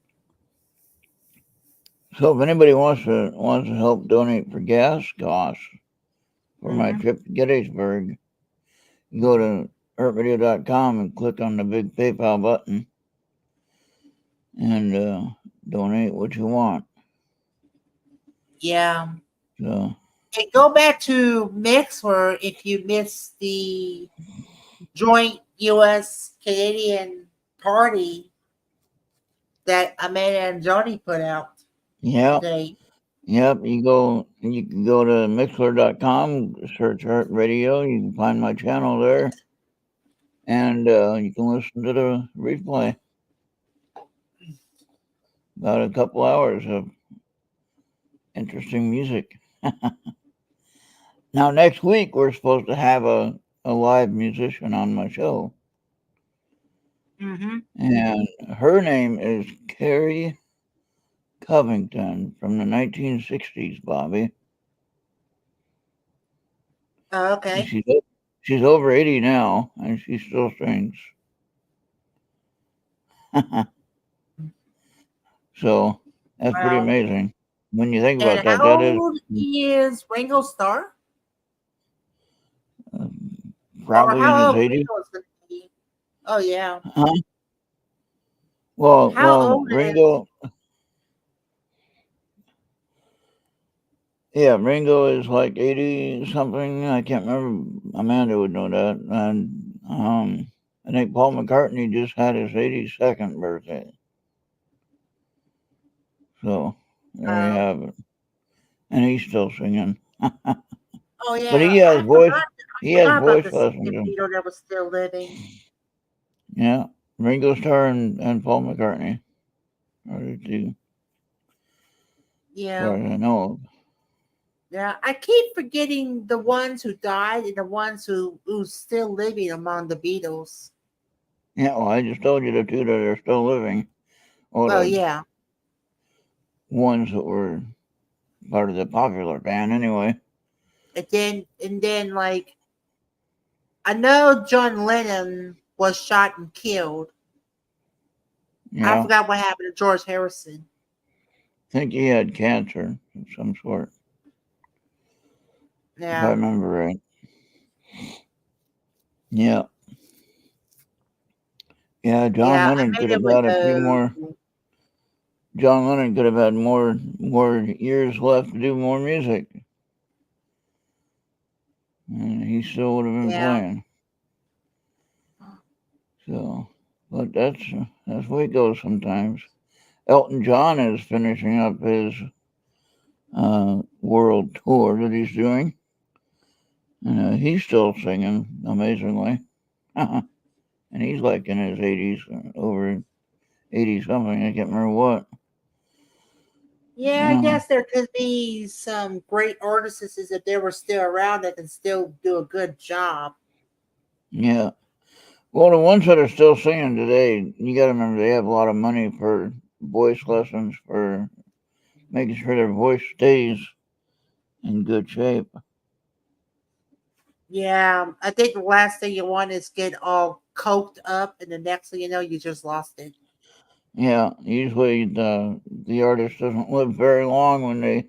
So if anybody wants to help donate for gas costs for my Mm-hmm. trip to Gettysburg, go to ertradio.com and click on the big PayPal button and donate what you want. Yeah. So Hey, go back to Mixler if you missed the joint U.S. Canadian party that Amanda and Johnny put out yeah, today. yep. You can go to mixler.com, search Errt Radio. You can find my channel there, and you can listen to the replay. About a couple hours of interesting music. Now next week we're supposed to have a live musician on my show, Mm-hmm. and her name is Carrie Covington from the 1960s, Bobby. Oh, And okay. she's over 80 now, and she still sings. So that's pretty Wow. amazing when you think And about that. how That is old is Ringo Starr? Or probably in how his old 80s. Ringo is going to be? Oh, yeah. Huh? Well, How old is. Ringo. Yeah, Ringo is like 80 something. I can't remember. Amanda would know that. And I think Paul McCartney just had his 82nd birthday. So there you Uh, have it. And he's still singing. oh, But yeah. I he has forgot about voice the second lessons. Beatle that was still living. Yeah. Ringo Starr and Paul McCartney are the two, as far Yeah. as I know of. Yeah. I keep forgetting the ones who died and the ones who's still living among the Beatles. Yeah, well, I just told you the two that are still living, or Well, the yeah. ones that were part of the popular band anyway. And then like I know John Lennon was shot and killed. I Yeah. forgot what happened to George Harrison. I think he had cancer of some sort, if I Yeah. remember right. Yeah. Yeah, Yeah, I made it with the. John Lennon could have had more years left to do more music. And he still would have been Yeah. playing. So, but that's the way it goes sometimes. Elton John is finishing up his world tour that he's doing, and he's still singing amazingly. And he's like in his 80s, over 80 something. I can't remember what. Yeah, I Uh, guess there could be some great artists if they were still around that can still do a good job. yeah. Well, the ones that are still singing today, you got to remember they have a lot of money for voice lessons for making sure their voice stays in good shape. Yeah, I think the last thing you want is get all coked up, and the next thing you know, you just lost it. Yeah, usually the artist doesn't live very long when they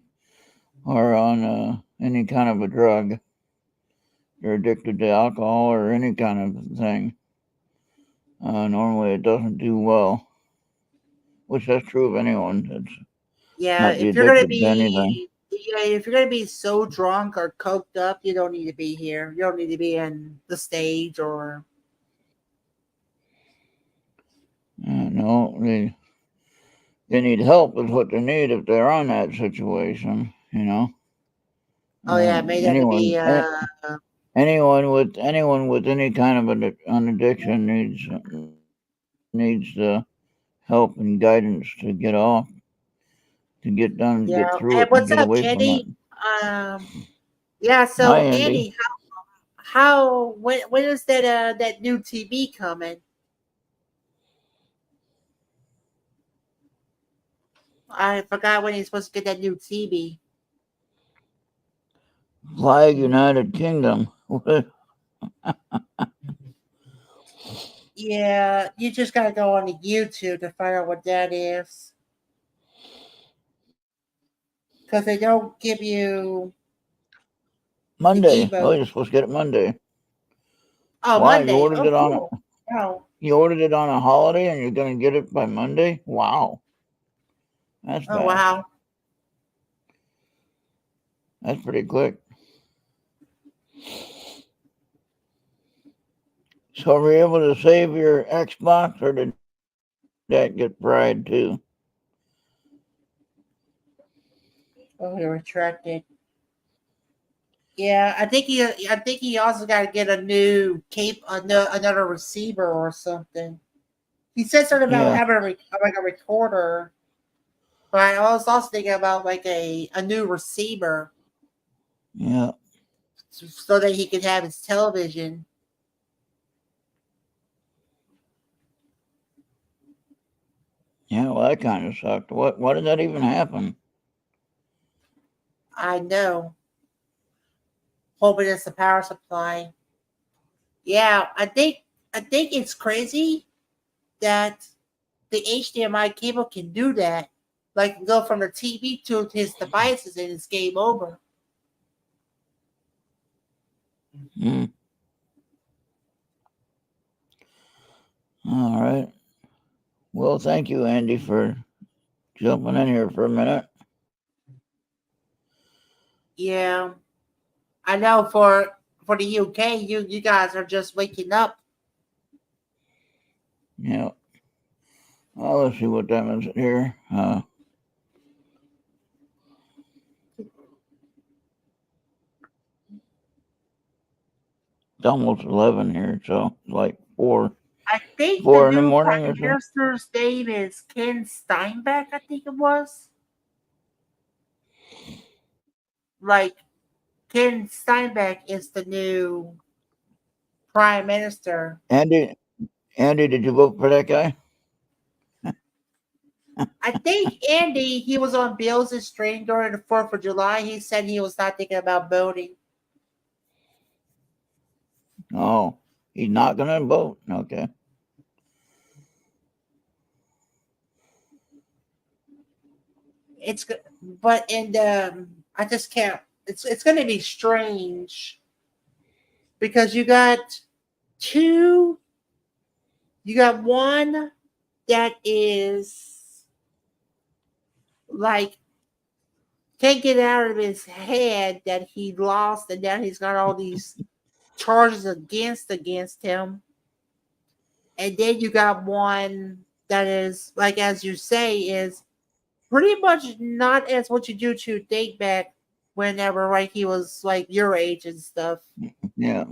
are on any kind of a drug. They're addicted to alcohol or any kind of thing. Normally, it doesn't do well, which that's true of anyone that Yeah, might be if you're gonna addicted to anything. be yeah, if you're gonna be so drunk or coked up, you don't need to be here. You don't need to be in the stage or No, they need help is what they need if they're on that situation. Oh yeah, made that to Anyone, be anyone with any kind of an addiction needs help and guidance to get off, to get done, to get yeah. through it, And and what's get up, away from it. Andy? Um, yeah. Hi, So Andy. Andy, how when is that new TV coming? I forgot when he's supposed to get that new TV. Flag United Kingdom. Yeah, you just gotta go on the YouTube to find out what that is, because they don't give you the Monday. Oh, emote. you're supposed to get it Monday. Oh, Wow, you Monday. ordered Oh, it on a cool. Oh, you ordered it on a holiday, and you're gonna get it by Monday. Wow, that's oh fast. wow. That's pretty quick. So were you able to save your Xbox, or did that get fried too? Oh, he retracted. Yeah, I think he also got to get a new cape, another receiver or something. He said something about Yeah, having like a recorder, but I was also thinking about like a new receiver yeah, so that he could have his television. yeah. Well, that kind of sucked. What? Why did that even happen? I know, hoping it's the power supply. Yeah, I think it's crazy that the HDMI cable can do that. Like go from the TV to his devices and it's game over. Hmm. All right. Well, thank you, Andy, for jumping in here for a minute. Yeah, I know for the UK, you guys are just waking up. Yeah. Well, let's see what time is it here. It's almost 11 here, so it's like I think the 4 in the new morning prime or so. minister's name is Ken Steinbeck. I think it was like Ken Steinbeck is the new prime minister. Andy, Andy, did you vote for that guy? I think Andy, he was on Bill's stream during the 4th of July. He said he was not thinking about voting. Oh, he's not going to vote. Okay. It's but in the I just can't. It's going to be strange because two, you got one that is like can't get out of his head that he lost and now he's got all these charges against him, and then you got one that is like as you say is pretty much not as what you do to date back whenever like he was like your age and stuff. Yeah.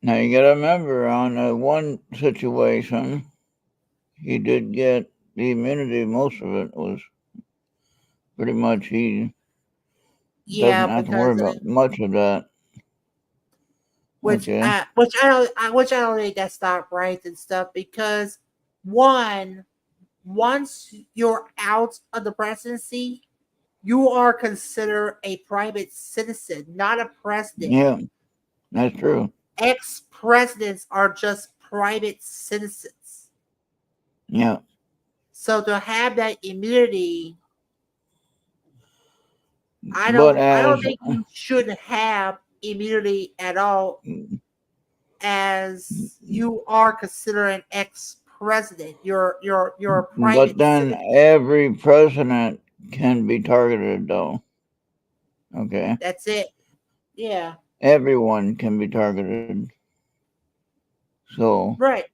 Now you got to remember on one situation, he did get the immunity. Most of it was pretty much he doesn't Yeah, have to worry because about much of that. Okay. which I don't think that's not right and stuff because one once you're out of the presidency, you are considered a private citizen, not a president. Yeah, that's true. Ex presidents are just private citizens. Yeah. So to have that immunity, But I don't as think you should have immunity at all as you are considered an ex president. You're a but private then citizen. every president can be targeted though. Okay. That's it. Yeah. Everyone can be targeted. So Right.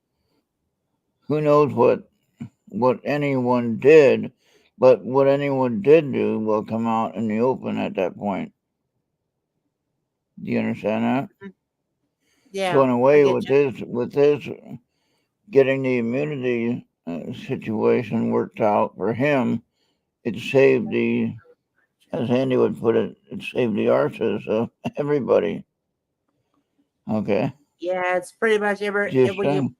who knows what anyone did, but what anyone did do will come out in the open at that point. Do you understand that? Mhm. So Yeah, in a I way, get you. with his getting the immunity situation worked out for him, it saved the, as Andy would put it saved the arses of everybody. Okay, Yeah, it's pretty much just when you.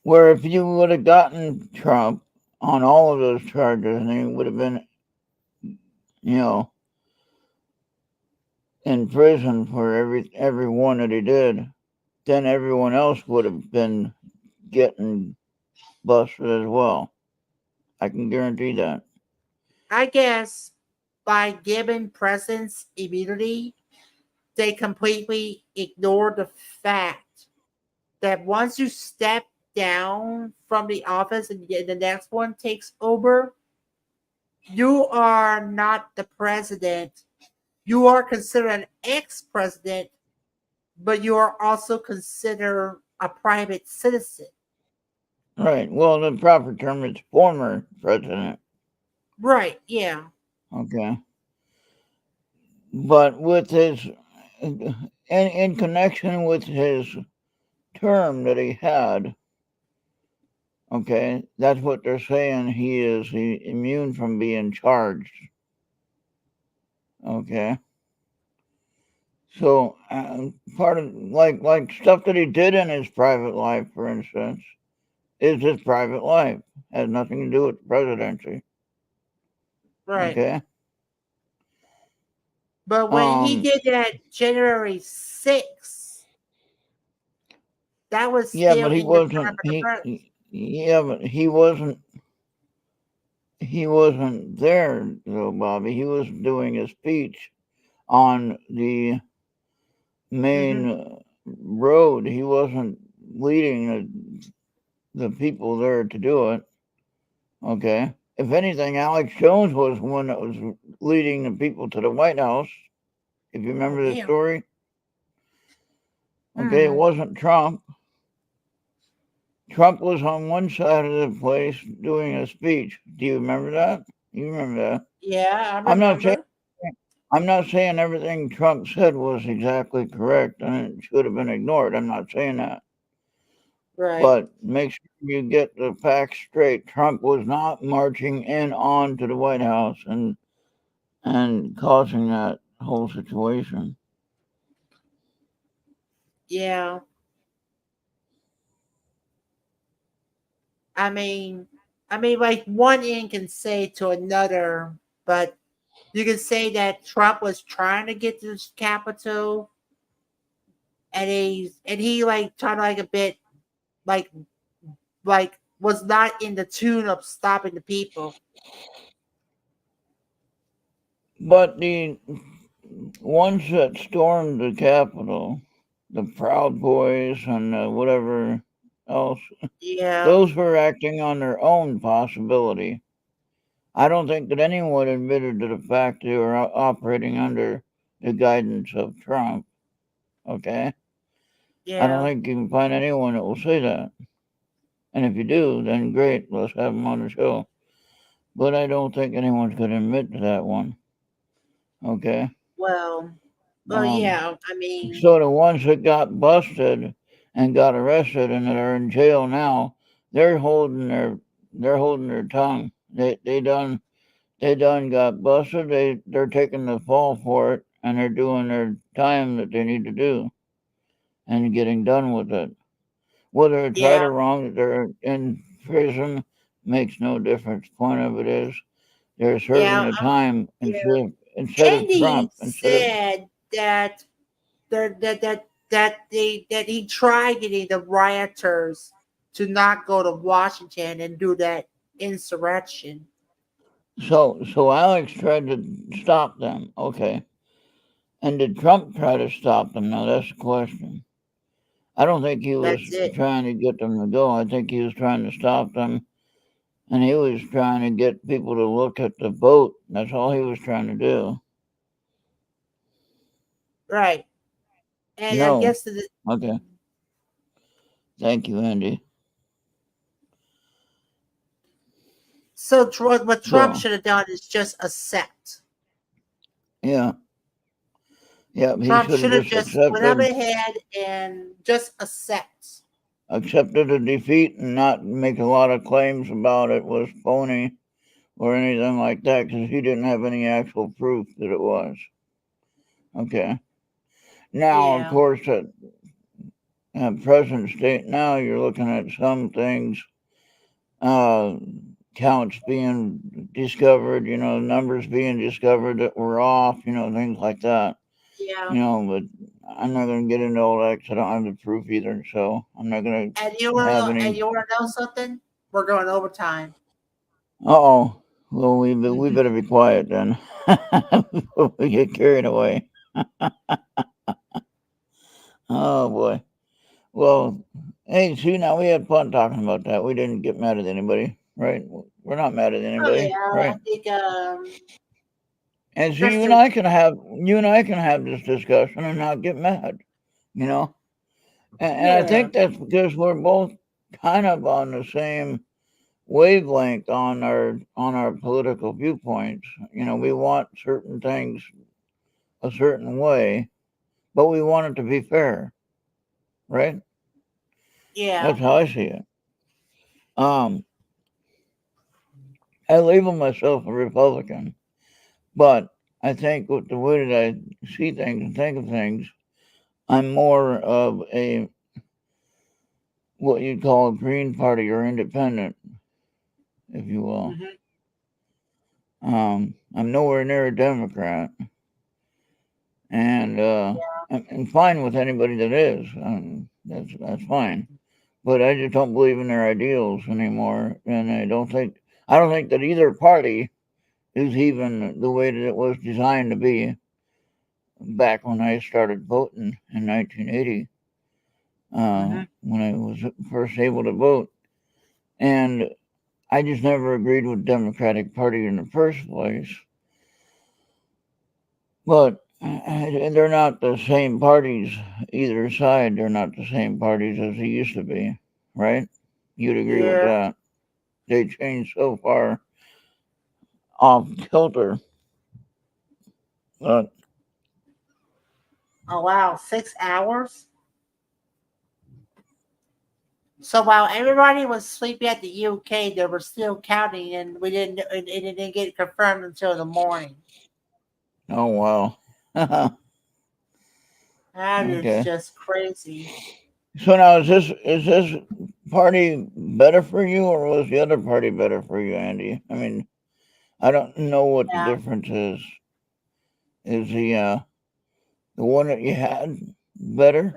where if you would have gotten Trump on all of those charges, and he would have been, you know, in prison for every one that he did, then everyone else would have been getting busted as well. I can guarantee that. I guess by giving presidents immunity, they completely ignore the fact that once you step down from the office and the next one takes over, you are not the president. You are considered an ex president, but you are also considered a private citizen. Right. Well, the proper term is former president. Right, yeah. Okay. But with his, in connection with his term that he had, okay, that's what they're saying. He immune from being charged. Okay. So part of like stuff that he did in his private life, for instance, is his private life. Has nothing to do with the presidency. Right. Okay. But when he Um. did that January 6th, that was Yeah, still but he in the wasn't. term of the president. Yeah, but he wasn't. He wasn't there though, Bobby. He was doing a speech on the Hmm. main road. He wasn't leading the people there to do it. Okay. If anything, Alex Jones was one that was leading the people to the White House. If you Oh, remember the damn. story, okay, it Hmm. wasn't Trump. Trump was on one side of the place doing a speech. Do you remember that? You remember that? Yeah, I I'm not saying remember. I'm not saying everything Trump said was exactly correct and it should have been ignored. I'm not saying that. Right. But make sure you get the facts straight. Trump was not marching in on to the White House and causing that whole situation. Yeah. I mean, like one end can say to another, but you can say that Trump was trying to get to the Capitol, and he like trying to like a bit like was not in the tune of stopping the people. But the ones that stormed the Capitol, the Proud Boys and whatever else, Yeah, those were acting on their own possibility. I don't think that anyone admitted to the fact they were operating under the guidance of Trump. Okay? I don't yeah. think you can find anyone that will say that. And if you do, then great, let's have them on the show. But I don't think anyone's going to admit to that one. Okay? Well, Um, yeah. I mean, so the ones that got busted and got arrested and that are in jail now, they're holding their tongue. They done got busted. They're taking the fall for it, and they're doing their time that they need to do and getting done with it. Whether it's right yeah, or wrong that they're in prison makes no difference. Point of it is they're serving yeah. the time Yeah. instead of Andy Trump. Instead of said that that he tried getting the rioters to not go to Washington and do that insurrection. so Alex tried to stop them. Okay, and did Trump try to stop them? Now that's the question. I don't think he was That's it. trying to get them to go. I think he was trying to stop them and he was trying to get people to look at the vote. That's all he was trying to do. Right. And I No. guess the Okay. Thank you, Andy. So what Trump So should have done is just accept. yeah, yeah, he Trump should have should have just just went up ahead and just accepted a defeat and not make a lot of claims about it was phony or anything like that because he didn't have any actual proof that it was. Okay. Now, of Yeah. course, at present state now, you're looking at some things, uh, counts being discovered, numbers being discovered that were off, things like that. Yeah. But I'm not going to get into all that because I don't have the proof either. So I'm not going And to have and any. you wanna know something? We're going overtime. Oh, well, we better be quiet then before we get carried away. Oh boy. Well, hey, see, now we had fun talking about that. We didn't get mad at anybody, right? We're not mad at Oh anybody, yeah, I right? think And so Christian. you and I can have this discussion and not get mad, you know. And I Yeah. think that's because we're both kind of on the same wavelength on our political viewpoints. We want certain things a certain way, but we want it to be fair, right? Yeah. That's how I see it. Um, I label myself a Republican, but I think with the way that I see things and think of things, I'm more of a what you'd call a Green Party or independent, if you will. Hmm. I'm nowhere near a Democrat, and I'm fine with anybody that is. That's fine, but I just don't believe in their ideals anymore, and I don't think that either party is even the way that it was designed to be back when I started voting in 1980, Hmm. when I was first able to vote, and I just never agreed with the Democratic Party in the first place. But they're not the same parties, either side. They're not the same parties as they used to be, right? You'd agree with Yeah. that. They changed so far off kilter. But, Oh wow, 6 hours. So while everybody was sleeping at the UK, they were still counting, and it didn't get confirmed until the morning. oh, wow. That is Okay. just crazy. So now is this party better for you, or was the other party better for you, Andy? I mean, I don't know what the Yeah. difference is. Is the one that you had better,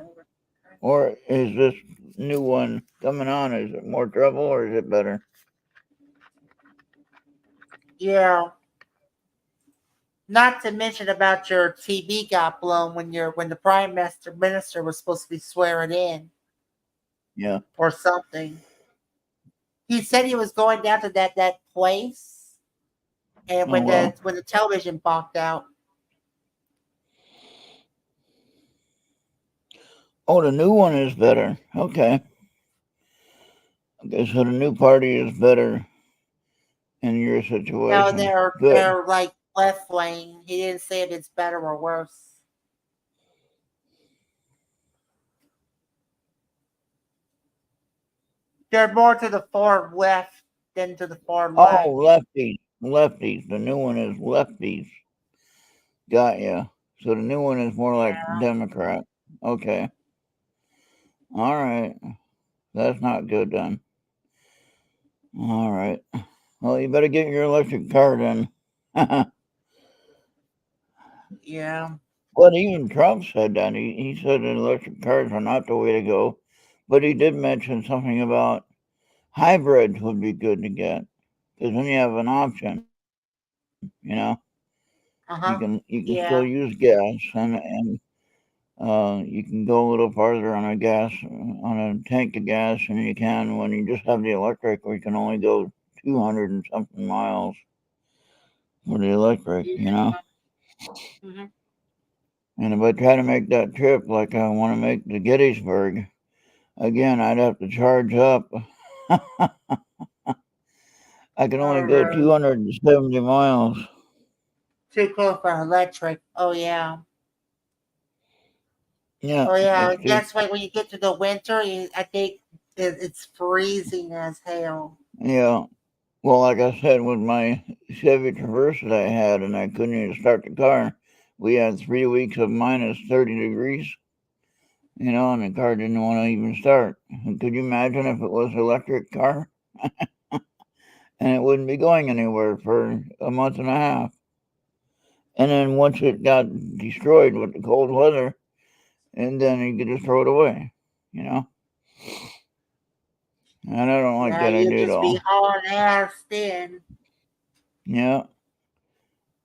or is this new one coming on? Is it more trouble, or is it better? Yeah. Not to mention about your TV got blown when the prime minister was supposed to be swearing in Yeah. or something. He said he was going down to that place, and Oh well. when the television bonked out. Oh, the new one is better. Okay. Okay, so the new party is better in your No, situation. they're Good. they're like left wing. He didn't say if it's better or worse. They're more to the far left than to the far Oh, right. lefties. Lefties. The new one is lefties. Got ya. So the new one is more like Democrat. Okay. All right. That's not good then. All right. Well, you better get your electric car then. Yeah. But even Trump said that. He said that electric cars are not the way to go. But he did mention something about hybrids would be good to get. Because then you have an option, Uh You huh. can still Yeah. use gas and you can go a little farther on a tank of gas than you can when you just have the electric, where you can only go 200 and something miles for the electric. Yeah. Hmm. And if I try to make that trip like I want to make to Gettysburg, again, I'd have to charge up I can only go or 270 miles. too cool for electric. Oh yeah. Yeah, Oh yeah. it's And just that's why when you get to the winter, I think it's freezing as hell. yeah. Well, like I said, with my Chevy Traverse that I had, and I couldn't even start the car, we had 3 weeks of minus 30 degrees. And the car didn't want to even start. Could you imagine if it was an electric car and it wouldn't be going anywhere for a month and a half? And then once it got destroyed with the cold weather, and then you could just throw it away, you know? And I don't like Yeah, that you'll idea at just be all. hauling ass then. Yeah.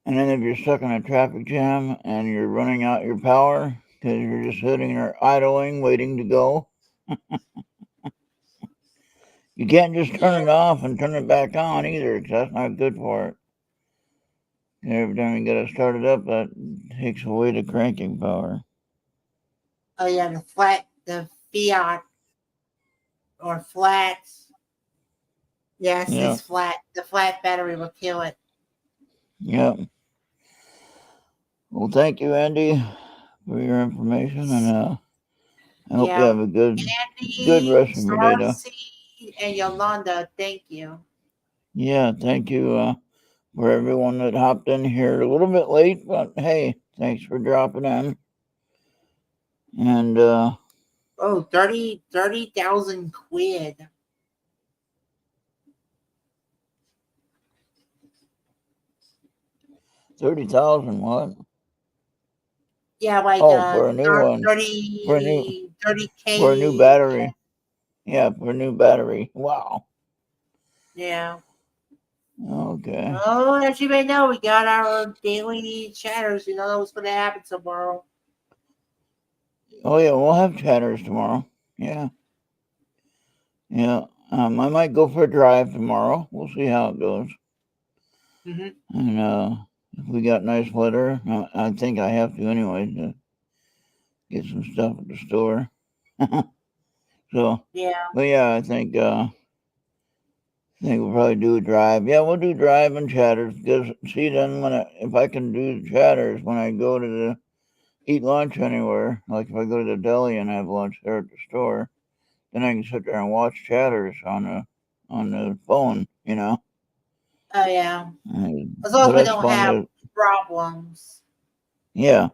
And then if you're stuck in a traffic jam and you're running out your power because you're just sitting there idling, waiting to go, you can't just Yeah. turn it off and turn it back on either because that's not good for it. Every time you got to start it up, that takes away the cranking power. Oh yeah, the Fiat or flats. Yes, Yeah. it's flat. The flat battery will kill it. Yeah. Well, thank you, Andy, for your information, and I hope you Yeah. have a good Andy, rest of your day, though. Starcy, and Yolanda, thank you. Yeah, thank you for everyone that hopped in here a little bit late, but hey, thanks for dropping in. And Oh, 30,000 quid. 30,000, what? Yeah, like Oh, for a new one, for a new 30K. battery. Yeah, for a new battery. Wow. Yeah. Okay. Oh, as you may know, we got our daily chatters. You know what's going to happen tomorrow. Oh yeah, we'll have chatters tomorrow. Yeah, yeah. I might go for a drive tomorrow. We'll see how it goes. Hmm. And if we got nice weather, I think I have to anyway to get some stuff at the store. So, Yeah. but yeah, I think we'll probably do a drive. Yeah, we'll do drive and chatters because see then if I can do the chatters when I go to eat lunch anywhere, like if I go to the deli and have lunch there at the store, then I can sit there and watch chatters on the phone. Oh, yeah. As long So as we that's don't fun have to problems. yeah.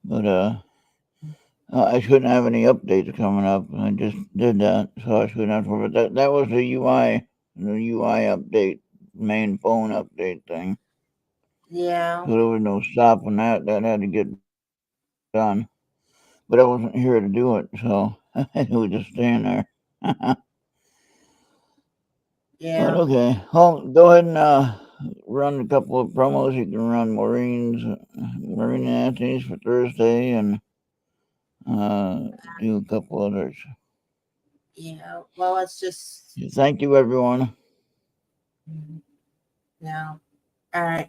But I shouldn't have any updates coming up. I just did that, so I shouldn't have to worry. But that was the UI update, main phone update thing. Yeah. So there was no stopping that. That had to get done. But I wasn't here to do it, so it was just staying there. But Yeah. okay, well, go ahead and run a couple of promos. You can run Maureen and Anthony's for Thursday, and do a couple others. Yeah. Well, it's just. Thank you, everyone. Yeah. All right.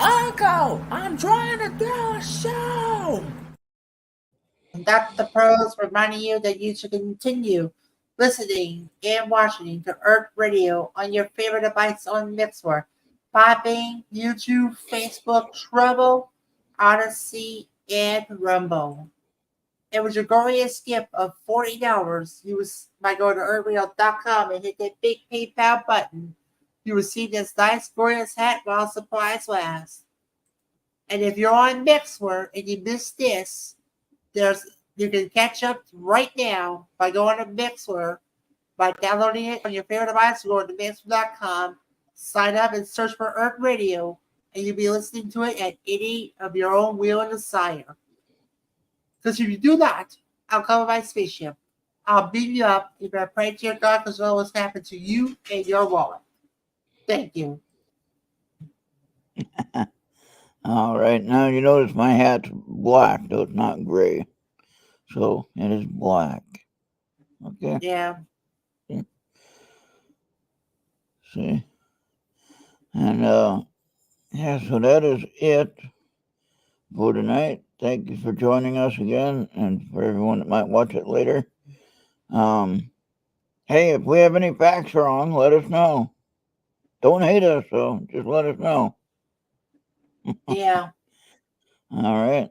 Uncle, I'm trying to do a show. Dr. Pros reminding you that you should continue listening and watching to Earth Radio on your favorite device on Mixer. Podbean, YouTube, Facebook, Trouble, Odyssey, and Rumble. It was your glorious skip of $40. You was by going to ertradio.com and hit that big PayPal button. You receive this nice, glorious hat while supplies last. And if you're on Mixler and you missed this, you can catch up right now by going to Mixler, by downloading it on your favorite device, go to Mixler.com, sign up and search for Errt Radio, and you'll be listening to it at any of your own will and desire. Because if you do not, I'll come with my spaceship. I'll beat you up. You're going to pray to your God because what what's happened to you and your wallet. Thank you. All right. Now you notice my hat's black, though it's not gray. So it is black. Okay. Yeah. See. And yeah, so that is it for tonight. Thank you for joining us again, and for everyone that might watch it later. Hey, if we have any facts wrong, let us know. Don't hate us, though. Just let us know. Yeah. All right.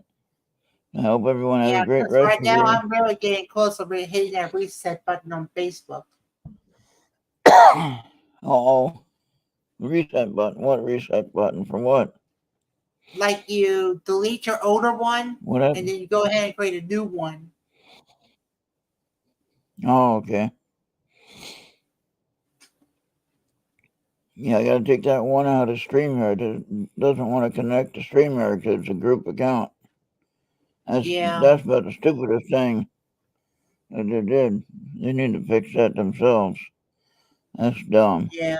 I hope everyone has Yeah, a great because rest right of now your... I'm really getting close to hitting that reset button on Facebook. Oh, reset button. What reset button? For what? Like you delete your older one What? and then you go ahead and create a new one. Oh, okay. Yeah, I got to take that one out of StreamYard. It doesn't want to connect to StreamYard because it's a group account. That's about the stupidest thing that they did. They need to fix that themselves. That's dumb. Yeah.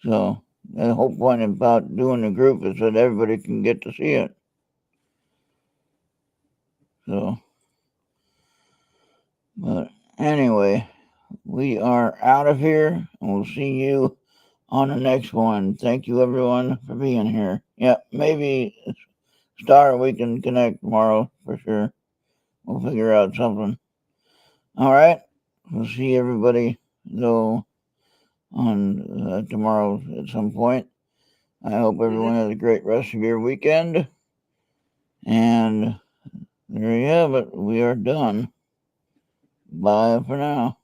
So the whole point about doing the group is that everybody can get to see it. So, but anyway, we are out of here, and we'll see you on the next one. Thank you, everyone, for being here. Yeah, maybe Star, we can connect tomorrow for sure. We'll figure out something. All right. We'll see everybody, though, on tomorrow at some point. I hope everyone has a great rest of your weekend. And there you have it. We are done. Bye for now.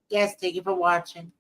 Yes, thank you for watching.